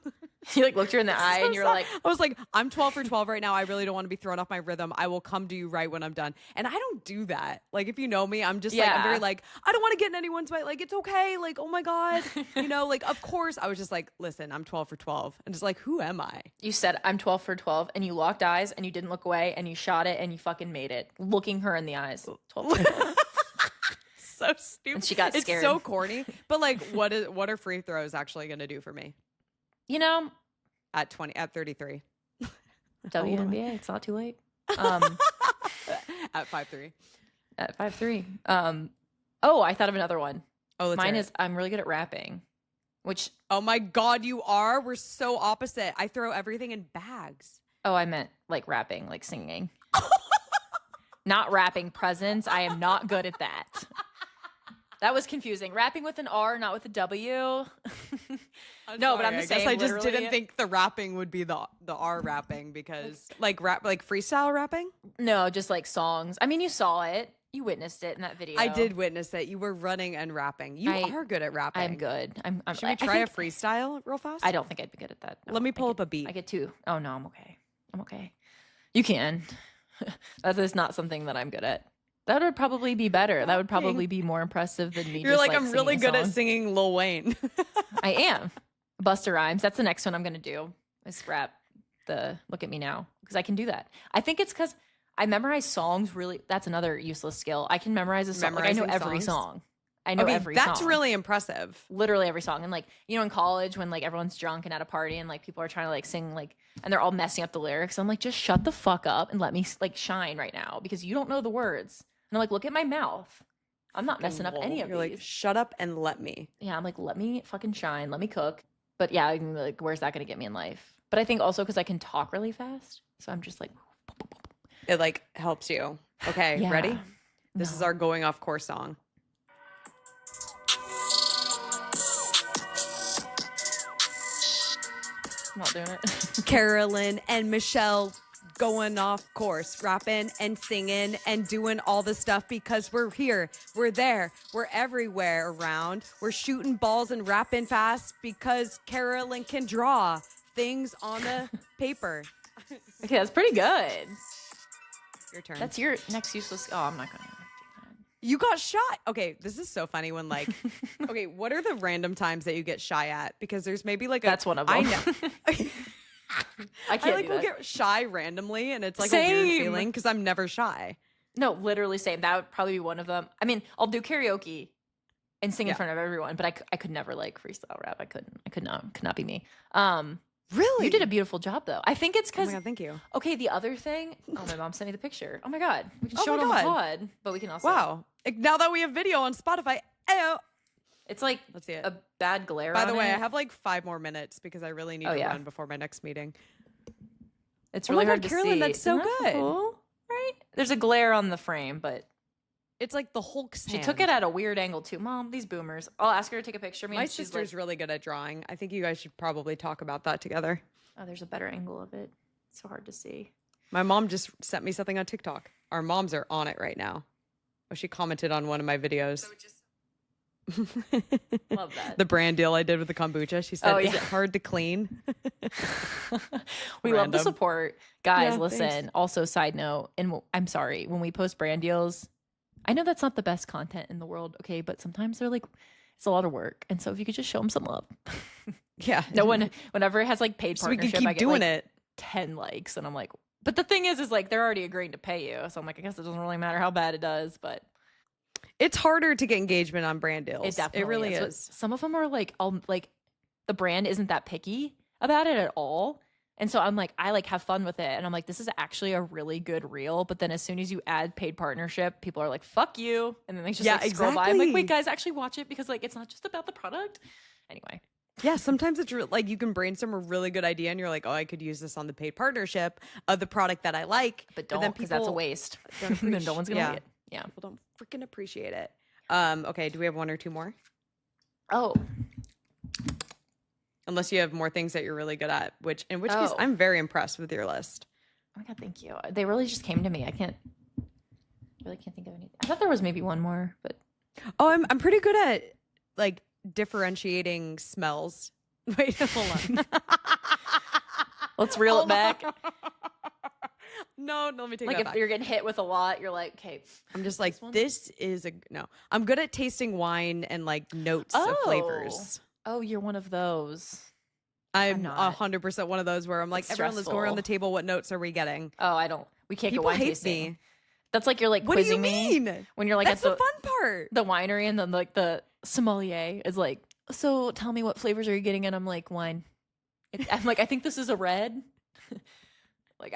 You like looked her in the eye and you were like, I was like, I'm 12 for 12 right now. I really don't want to be thrown off my rhythm. I will come to you right when I'm done. And I don't do that. Like, if you know me, I'm just like, I'm Yeah. very like, I don't want to get in anyone's way. Like, it's okay. Like, oh my God. You know, like, of course. I was just like, listen, I'm 12 for 12. And just like, who am I? you said I'm 12 for 12 and you locked eyes and you didn't look away and you shot it and you fucking made it. Looking her in the eyes. 12 for 12. So stupid. And she got It's scared. so corny. But like, what are free throws actually going to do for me You know, at 33? WNBA, it's not too late. At 5'3". At 5'3". Oh, I thought of another one. Oh, let's Mine hear is it. I'm really good at rapping, which, Oh my God, you are? We're so opposite. I throw everything in bags. oh, I meant like rapping, like singing. Not rapping presents. I am not good at that. That was confusing. Rapping with an R, not with a W. No, but I'm just saying. I just literally- didn't think the rapping would be the R rapping because like rap, like freestyle rapping. No, just like songs. I mean, you saw it. You witnessed it in that video. I did witness that you were running and rapping. You I- are good at rapping. I'm good. Should we try a freestyle real fast? I don't think I'd be good at that. No, Let me I pull get- up a beat. I get two. Oh no, I'm okay. I'm okay. You can. That is not something that I'm good at. That would probably be better. That would probably be more impressive than me. You're just, like, I'm really singing a good at song. singing Lil Wayne. I am. Busta Rhymes. That's the next one I'm gonna do. Is rap the Look at Me Now because I can do that. I think it's because I memorize songs. Really, that's another useless skill. I can memorize a song. Like, I know Memorizing every songs? song. I know every song. That's really impressive. Literally every song. And like, you know, in college when like everyone's drunk and at a party and like people are trying to like sing like and they're all messing up the lyrics. I'm like, just shut the fuck up and let me like shine right now because you don't know the words. And I'm like, look at my mouth. I'm not messing up any of You're these. like, shut up and let me. Yeah, I'm like, let me fucking shine. Let me cook. But yeah, I'm like, where's that going to get me in life? But I think also because I can talk really fast. So I'm just like, It like helps you. Okay, yeah. ready? This is No. our going off course song. I'm not doing it. Carolyn and Michelle going off course, rapping and singing and doing all the stuff because we're here, we're there, we're everywhere around. We're shooting balls and rapping fast because Carolyn can draw things on the paper. Okay, that's pretty good. Your turn. That's your next useless. Oh, I'm not going to do that. You got shy. Okay, this is so funny when like, okay, what are the random times that you get shy at? Because there's maybe like That's one of them. I know. I I can't like do will that. get shy randomly, and it's like a weird Same. feeling because I'm never shy. No, literally same. That would probably be one of them. I mean, I'll do karaoke and sing in Yeah. front of everyone, but I could never like freestyle rap. I couldn't. I could not be me. Really? You did a beautiful job though. I think it's Oh my because god, thank you. okay. The other thing. Oh, my mom sent me the picture. Oh my god, we can Oh show my it on the God. pod, but we can also. Wow. Now that we have video on Spotify, ayo. It's like Let's see it. a bad glare. By the on way, it. I have like 5 more minutes because I really need Oh, to yeah. run before my next meeting. It's Oh my really God, hard to Carolyn, see. that's so Isn't that good. cool? Right? There's a glare on the frame, but It's like the Hulk's she hand. took it at a weird angle too. Mom, these boomers. I'll ask her to take a picture of me. My and she's sister's like, really good at drawing. I think you guys should probably talk about that together. oh, there's a better angle of it. It's so hard to see. My mom just sent me something on TikTok. Our moms are on it right now. Oh, she commented on one of my videos. Love that. The brand deal I did with the kombucha. She said, Oh, "Is yeah. it hard to clean?" We love the Random. support. Guys, Yeah, listen. thanks. Also, side note, and I'm sorry, when we post brand deals, I know that's not the best content in the world, okay, but sometimes they're like, it's a lot of work. And so if you could just show them some love. Yeah. No one, whenever it has like paid So we partnership, can I keep get doing like it. 10 likes. And I'm like, but the thing is like, they're already agreeing to pay you. So I'm like, I guess it doesn't really matter how bad it does, but It's harder to get engagement on brand deals. it definitely really But is. some of them are like, like the brand isn't that picky about it at all. And so I'm like, I like have fun with it. And I'm like, this is actually a really good reel. But then as soon as you add paid partnership, people are like, fuck you. And then they just Yeah, like scroll by. I'm like, exactly. wait, guys, actually watch it because like it's not just about the product. Anyway. Yeah, sometimes it's like you can brainstorm a really good idea and you're like, oh, I could use this on the paid partnership of the product that I like. But then don't because that's a people waste. don't Then no one's gonna yeah. like it. Yeah. People don't freaking appreciate it. Okay, do we have 1 or 2 more? Oh. Unless you have more things that you're really good at, in which case Oh. I'm very impressed with your list. Oh my god, thank you. They really just came to me. I really can't think of anything. I thought there was maybe one more, but Oh, I'm pretty good at like differentiating smells. Wait, hold on. let's reel Hold it back. on. No, let me take Like that if back. you're getting hit with a lot, you're like, okay. I'm just like, this one? this is a no. I'm good at tasting wine and like notes of flavors. Oh, you're one of those. I'm not. 100% one of those where I'm like, It's everyone, let's go around the stressful. table. What notes are we getting? Oh, I don't. We can't People get wine hate tasting. me. That's like you're like What do you quizzing me mean? when you're like That's at the fun part. the winery, and then like the sommelier is like, so tell me what flavors are you getting? And I'm like, wine. I'm like, I think this is a red. Like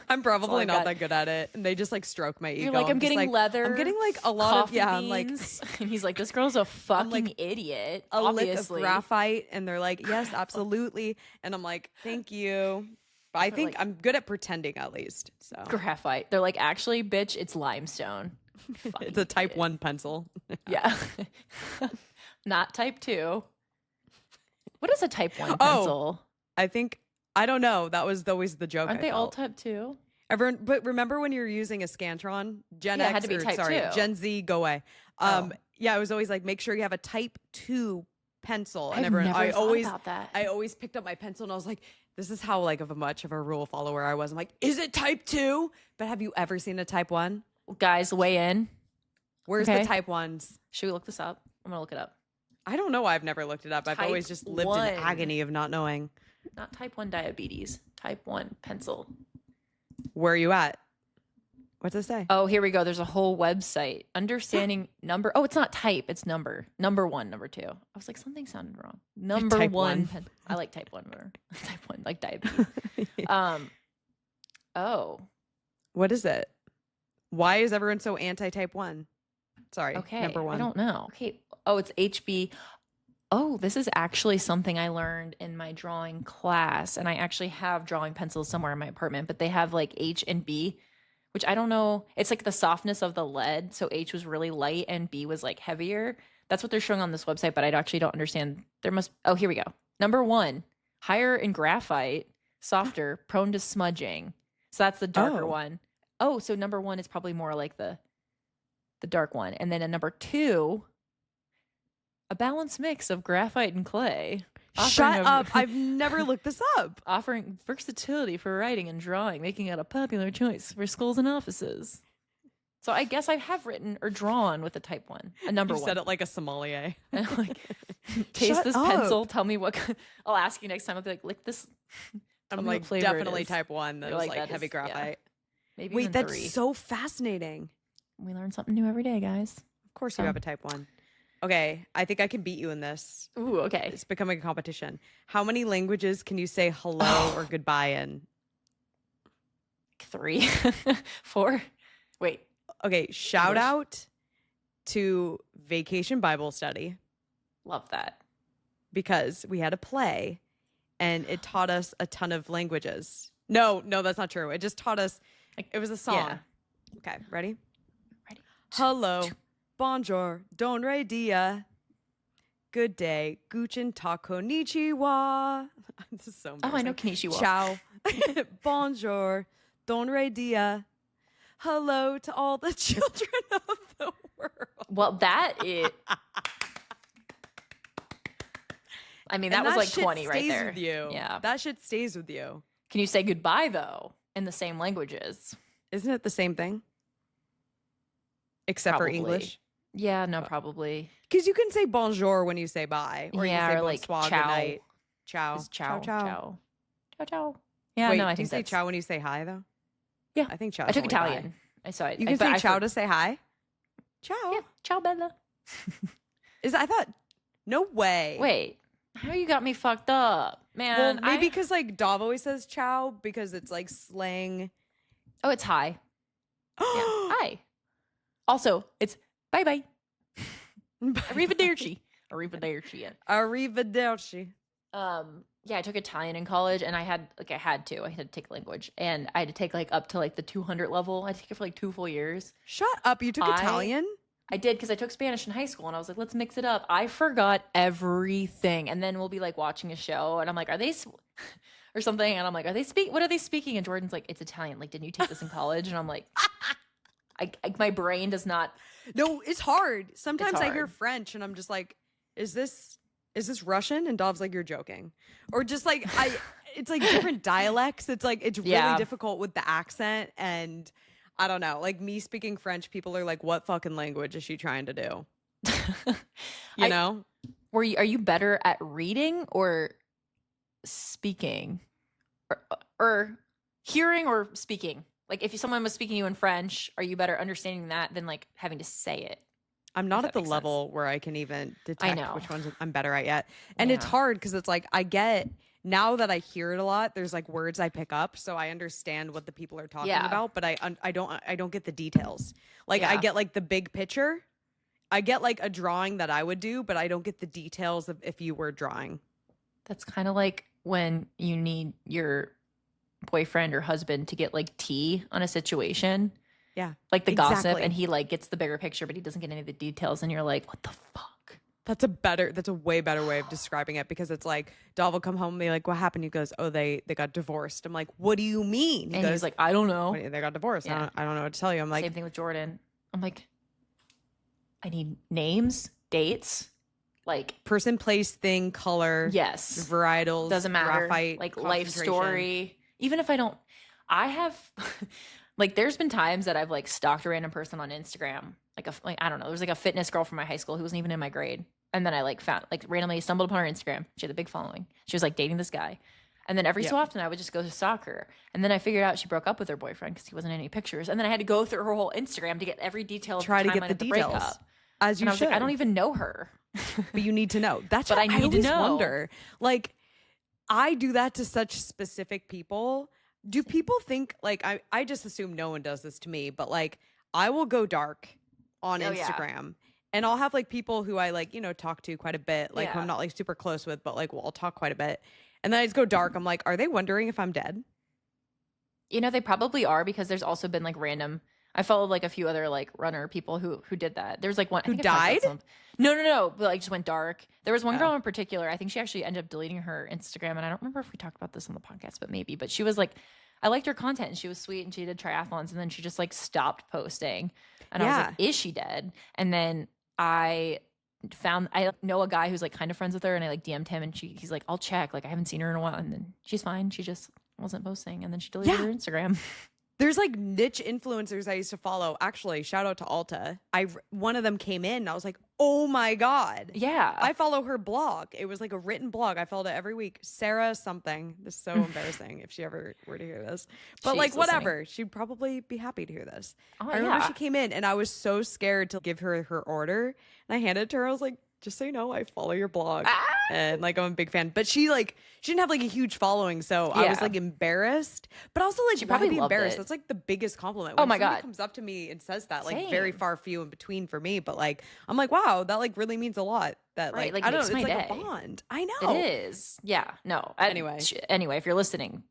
I'm probably I not got. that good at it. And they just like stroke my ego. You're like, I'm just getting leather. I'm getting like a lot of, coffee yeah, I'm like beans. And he's like, this girl's a fucking like, idiot. a lick of Obviously. graphite. And they're like, yes, absolutely. And I'm like, thank you. But I think like- I'm good at pretending at least. So Graphite. They're like, actually, bitch, it's limestone. It's a type 1 pencil. Yeah. Not type 2. What is a type 1 pencil? I don't know. That was always the joke. Aren't they all type 2? Everyone, but remember when you were using a Scantron? Gen X, it had to be type 2. Gen Z, go away. Yeah, it was always like, make sure you have a type 2 pencil. And I always about that. I always picked up my pencil and I was like, this is how like of a much of a rule follower I was. I'm like, is it type 2? But have you ever seen a type 1? Guys, weigh in. Where's the type 1s? Should we look this up? I'm gonna look it up. I don't know why I've never looked it up. I've always Type just lived 1. in agony of not knowing. Not type 1 diabetes. Type 1 pencil. Where are you at? What's it say? Oh, here we go. There's a whole website. Understanding number. Oh, it's not type. It's number. Number 1, number 2. I was like, something sounded wrong. Number Type 1. 1. I like type 1 better. Type 1, like diabetes. Oh. What is it? Why is everyone so anti-type 1? Sorry, Okay. number 1. I don't know. Okay. Oh, it's HB. Oh, this is actually something I learned in my drawing class. And I actually have drawing pencils somewhere in my apartment, but they have like H and B, which I don't know. It's like the softness of the lead. So H was really light and B was like heavier. That's what they're showing on this website, but I actually don't understand. Oh, here we go. Number 1, higher in graphite, softer, prone to smudging. So that's the darker one. Oh, so number 1 is probably more like the dark one. And then a number 2, a balanced mix of graphite and clay. Shut up. I've never looked this up. Offering versatility for writing and drawing, making it a popular choice for schools and offices. So I guess I have written or drawn with a type 1, a number 1. You said it like a sommelier. Like, taste Shut this up. pencil. Tell me what. I'll ask you next time. I'll be like, lick this. I'm like, definitely type 1. That You're was like, like that heavy is- yeah. graphite. Maybe Wait, even that's 3. so fascinating. We learn something new every day, guys. Of course you have a type 1. Okay, I think I can beat you in this. Ooh, okay. It's becoming a competition. How many languages can you say hello or goodbye in? 3, 4. Wait. Okay, shout English. out to Vacation Bible Study Love that. because we had a play and it taught us a ton of languages. No, that's not true. It just taught us, it was a song. Yeah. Okay, ready? Ready. Hello, bonjour, don re dia, good day, guten tak konnichiwa. This is so Oh, I know embarrassing. Konnichiwa. Ciao, bonjour, don re dia. Hello to all the children of the world. Well, that is. I mean, that And was like shit 20 right stays there. With you. Yeah. That shit stays with you. Can you say goodbye though in the same languages? Isn't it the same thing? Except Probably. for English. Yeah, no, probably. Because you can say bonjour when you say bye. Or Yeah, you say or like bonsoir, ciao. good night. Ciao. It's ciao, ciao. ciao, ciao, ciao. Yeah, Wait, no, I do you think say that's. ciao when you say hi though? Yeah. I think ciao. I took is only Italian. I saw it. bye. You can but say I ciao to say hi. Ciao. Yeah, ciao, Bella. I thought no way. Wait, how you got me fucked up, Well, man? maybe because like Dov always says ciao because it's like slang. Oh, it's hi. Yeah, hi. Also, it's bye bye. Arrivederci. Arrivederci. Yeah. Arrivederci. Yeah, I took Italian in college and I had to take language and I had to take like up to like the 200 level. I took it for like 2 full years. Shut up. You took Italian? I did because I took Spanish in high school and I was like, let's mix it up. I forgot everything. And then we'll be like watching a show and I'm like, are they or something? And I'm like, what are they speaking? And Jordan's like, it's Italian. Like, didn't you take this in college? And I'm like, my brain does not. No, it's hard. Sometimes It's I hear hard. French and I'm just like, is this Russian? And Dov's like, you're joking. Or just like it's like different dialects. It's like it's really Yeah. difficult with the accent and I don't know. Like me speaking French, people are like, what fucking language is she trying to do? You know? Are you better at reading or speaking? Or hearing or speaking? Like if someone was speaking to you in French, are you better understanding that than like having to say it? I'm not If at that the makes level where I can even detect know. which ones I'm better at yet. And it's Yeah. hard because it's like I get now that I hear it a lot, there's like words I pick up, so I understand what the people are talking Yeah. about, but I don't get the details. Like I Yeah. get like the big picture. I get like a drawing that I would do, but I don't get the details of if you were drawing. That's kind of like when you need your boyfriend or husband to get like tea on a situation. Yeah. Like the gossip, Exactly. and he like gets the bigger picture, but he doesn't get any of the details, and you're like, what the fuck? That's a way better way of describing it, because it's like Dov will come home and be like, what happened? He goes, oh, they got divorced. I'm like, what do you mean? And he's like, I don't know. They got divorced. Yeah. I don't know what to tell you. I'm like, Same thing with Jordan. I'm like, I need names, dates, like person, place, thing, color. yes, Varietals. doesn't matter. Graphite, Like life concentration. story. Even if I don't, I have like there's been times that I've like stalked a random person on Instagram. Like I don't know. There was like a fitness girl from my high school who wasn't even in my grade. And then I like found like randomly stumbled upon her Instagram. She had a big following. She was like dating this guy. And then every so often I would just go to stalk her. And then I figured out she broke up with her boyfriend because he wasn't in any pictures. And then I had to go through her whole Instagram to get every detail of Try the to get timeline the of the details. breakup. As you And I was should. like, I don't even know her. But you need to know. That's But what I need to always know. wonder. Like, I do that to such specific people. Do people think, like, I just assume no one does this to me, but like, I will go dark on Oh, yeah. Instagram. And I'll have like people who I like, talk to quite a bit, like who Yeah. I'm not like super close with, but like, I'll talk quite a bit. And then I just go dark. I'm like, are they wondering if I'm dead? You know, they probably are, because there's also been like random. I followed like a few other like runner people who did that. There's like one Who I think I've talked about died? some. No, but like just went dark. There was one girl in particular. I think she actually ended up deleting her Instagram, and I don't remember if we talked about this on the podcast, but maybe. But she was like, I liked her content, and she was sweet, and she did triathlons, and then she just like stopped posting, and I was like, is she dead? And then I know a guy who's like kind of friends with her, and I like DM'd him, and he's like, I'll check. Like I haven't seen her in a while, and then she's fine. She just wasn't posting, and then she deleted her Instagram. There's like niche influencers I used to follow. Actually, shout out to Alta. One of them came in and I was like, oh my God. Yeah. I follow her blog. It was like a written blog. I followed it every week. Sarah something. This is so embarrassing if she ever were to hear this. But She's like whatever. listening. She'd probably be happy to hear this. Oh, I remember yeah. she came in and I was so scared to give her her order. And I handed it to her. I was like, just so you know, I follow your blog. And like, I'm a big fan. But she didn't have like a huge following. So I was Yeah. like embarrassed. But also like, She why probably be loved embarrassed? it. That's like the biggest compliment. Oh When my somebody God. comes up to me and says that, like very Same. far few in between for me. But like, I'm like, wow, that like really means a lot. That Right, like, like, I don't makes know, it's my like a day. bond. I know. It is. Yeah. No. Anyway. Anyway, if you're listening,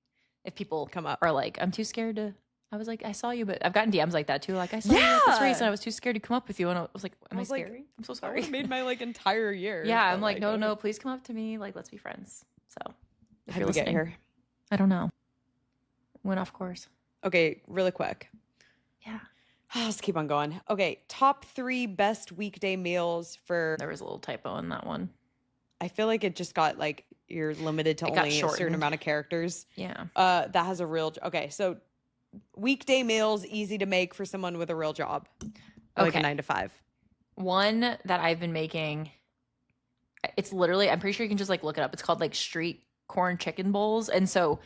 if people Come up. are like, I'm too scared to. I was like, I saw you, but I've gotten DMs like that too. Like, I saw you at this Yeah. race, and I was too scared to come up with you. And I was like, am I was like, scary? I'm so That sorry. would've made my like entire year. Yeah, But, I'm like, no, okay. no, please come up to me. Like, let's be friends. So, if How you're do we get listening, here? I don't know. Went off course. Okay, really quick. Yeah. Let's keep on going. Okay, top 3 best weekday meals for. There was a little typo in that one. I feel like it just got like you're limited to It got only a certain shortened. amount of characters. Yeah. That has a real. Okay, so weekday meals easy to make for someone with a real job, like a Okay. 9 to 5. One that I've been making, it's literally, I'm pretty sure you can just like look it up. It's called like street corn chicken bowls. And so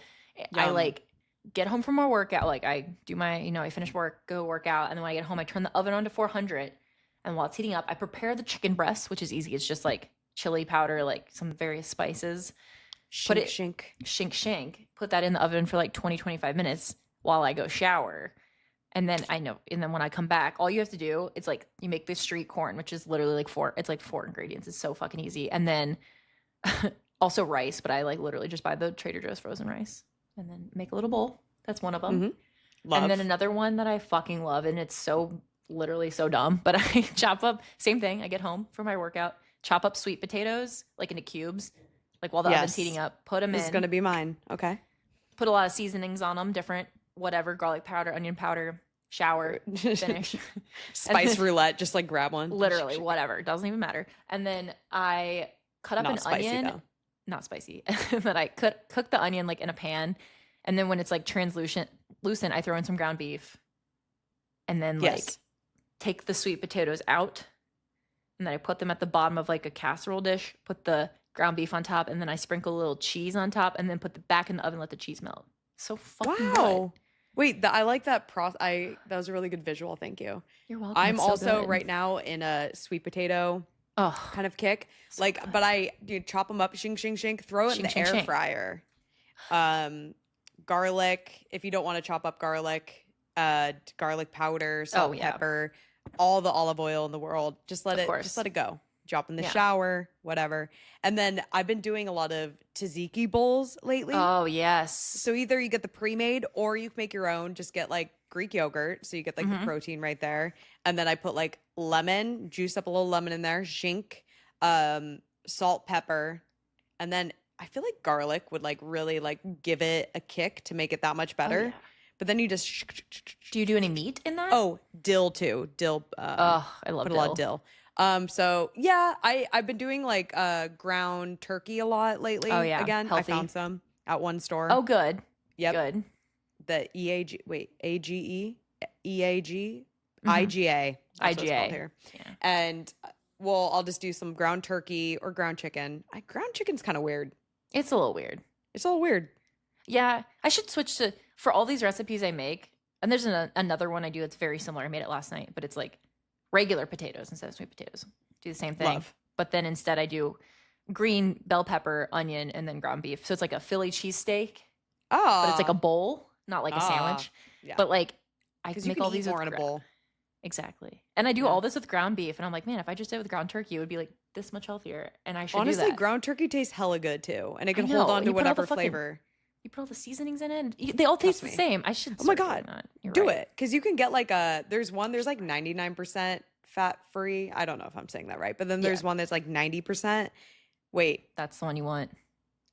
I Yum. like get home from my workout. Like I do my, I finish work, go work out. And then when I get home, I turn the oven on to 400. And while it's heating up, I prepare the chicken breast, which is easy. It's just like chili powder, like some various spices. Put it- Shink. Shank. Put that in the oven for like 20, 25 minutes while I go shower. And then when I come back, all you have to do, it's like you make this street corn, which is literally like 4 ingredients. It's so fucking easy. And then also rice, but I like literally just buy the Trader Joe's frozen rice and then make a little bowl. That's one of them. Mhm. Love. And then another one that I fucking love, and it's so literally so dumb, but I chop up, same thing. I get home from my workout, chop up sweet potatoes like into cubes, like while the oven's Yes. heating up, put them This in, is gonna be mine. Okay. put a lot of seasonings on them, different, whatever, garlic powder, onion powder, shower, finish. Spice roulette. Just like grab one. Literally, whatever. Doesn't even matter. And then I cut up Not an spicy, onion. though. Not spicy. But I cook the onion like in a pan. And then when it's like translucent, I throw in some ground beef. And then like Yes. take the sweet potatoes out. And then I put them at the bottom of like a casserole dish, put the ground beef on top, and then I sprinkle a little cheese on top, and then put it back in the oven, let the cheese melt. So fucking good. Wow. Wait, I like that that was a really good visual. Thank you. You're welcome. I'm It's so also good. right now in a sweet potato Oh, kind of kick. So Like, good. but I chop them up, shink, shink, shink, throw it in Shink, the shink, air shink. fryer. Garlic, if you don't want to chop up garlic, garlic powder, salt, yeah. pepper, all the olive oil in the world. Just let course. it go. Drop in the Yeah. shower, whatever. And then I've been doing a lot of tzatziki bowls lately. Oh yes. So either you get the pre-made or you can make your own. Just get like Greek yogurt, so you get like the protein right there. And then I put like lemon, juice up a little lemon in there, zinc, salt, pepper, and then I feel like garlic would like really like give it a kick to make it that much better. yeah. But then you just Do you do any meat in that? oh, dill too. Dill. I love put a lot of dill. So yeah, I've been doing like ground turkey a lot lately. Oh, yeah. Again, Healthy. I found some at one store. Oh, good. Yep. Good. The AGE, EAG, IGA. That's what it's called here. Yeah. And well, I'll just do some ground turkey or ground chicken. Ground chicken's kind of weird. It's a little weird. It's a little weird. Yeah, I should switch to for all these recipes I make. And there's another one I do that's very similar. I made it last night, but it's like regular potatoes instead of sweet potatoes. Do the same thing. Love. But then instead I do green bell pepper, onion, and then ground beef. So it's like a Philly cheesesteak, Oh, but it's like a bowl, not like a sandwich. yeah. But like I because can you make can all eat these more with in a bowl. Exactly. And I do Yeah. all this with ground beef, and I'm like, man, if I just did it with ground turkey, it would be like this much healthier. And I should Honestly, do that. ground turkey tastes hella good too, and it can I hold know, on and to you put all the whatever fucking- flavor. You put all the seasonings in it. And they all taste the me. same. I should. Oh my start doing God. that. You're Do right. it, because you can get like there's like 99% fat free. I don't know if I'm saying that right, but then there's one that's like 90%. Wait, That's the one you want.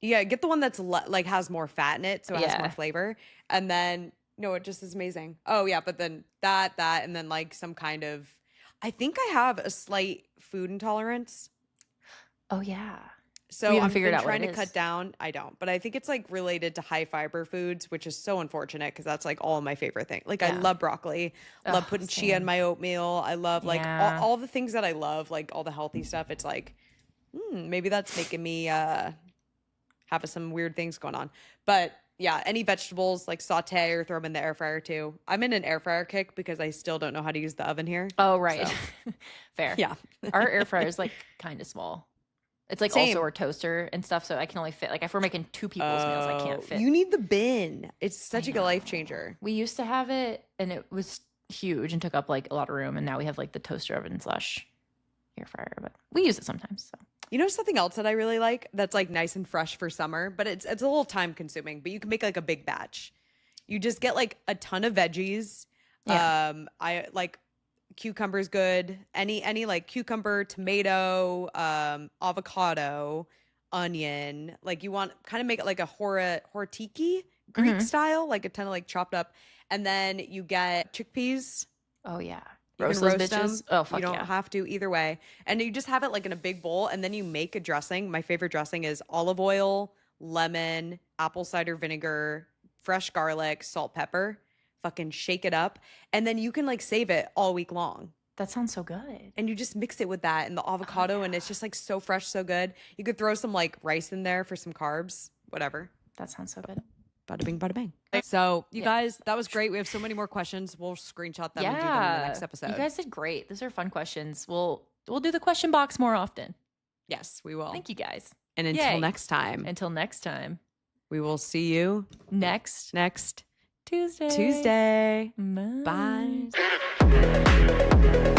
yeah, get the one that's like has more fat in it, so it has more Yeah. flavor, and then no, it just is amazing. Oh yeah, but then that, and then like some kind of, I think I have a slight food intolerance. Oh yeah. So We haven't I'm figured out what trying it to is. cut down. I don't, but I think it's like related to high fiber foods, which is so unfortunate because that's like all of my favorite things. Like I Yeah. love broccoli, love Ugh, putting chia in same. my oatmeal. I love like Yeah. all the things that I love, like all the healthy stuff. It's like, maybe that's making me have some weird things going on. But yeah, any vegetables like saute or throw them in the air fryer too. I'm in an air fryer kick because I still don't know how to use the oven here. Oh right. So. Fair. Yeah. Our air fryer is like kind of small. It's like Same. also our toaster and stuff, so I can only fit like if we're making two people's meals, I can't fit. You need the bin. It's such I a good life know. changer. We used to have it, and it was huge and took up like a lot of room, and now we have like the toaster oven / air fryer, but we use it sometimes. So You know something else that I really like that's like nice and fresh for summer, but it's a little time consuming, but you can make like a big batch. You just get like a ton of veggies. Yeah. I like cucumber's good. Any like cucumber, tomato, avocado, onion. Like you want kind of make it like a hortiki Greek style, like a ton of like chopped up. And then you get chickpeas. oh yeah, You roast can those roast bitches. them. Oh fuck You don't yeah. have to either way. And you just have it like in a big bowl, and then you make a dressing. My favorite dressing is olive oil, lemon, apple cider vinegar, fresh garlic, salt, pepper. Fucking shake it up. And then you can like save it all week long. That sounds so good. And you just mix it with that and the avocado, and it's just like so fresh, so good. You could throw some like rice in there for some carbs, whatever. That sounds so good. Bada bing, bada bang. So you Yeah. guys, that was great. We have so many more questions. We'll screenshot them and do them in the next episode. You guys did great. Those are fun questions. We'll do the question box more often. Yes, we will. Thank you guys. And until Yay. next time, Until next time. we will see you Next next Tuesday. Tuesday. Bye. Bye.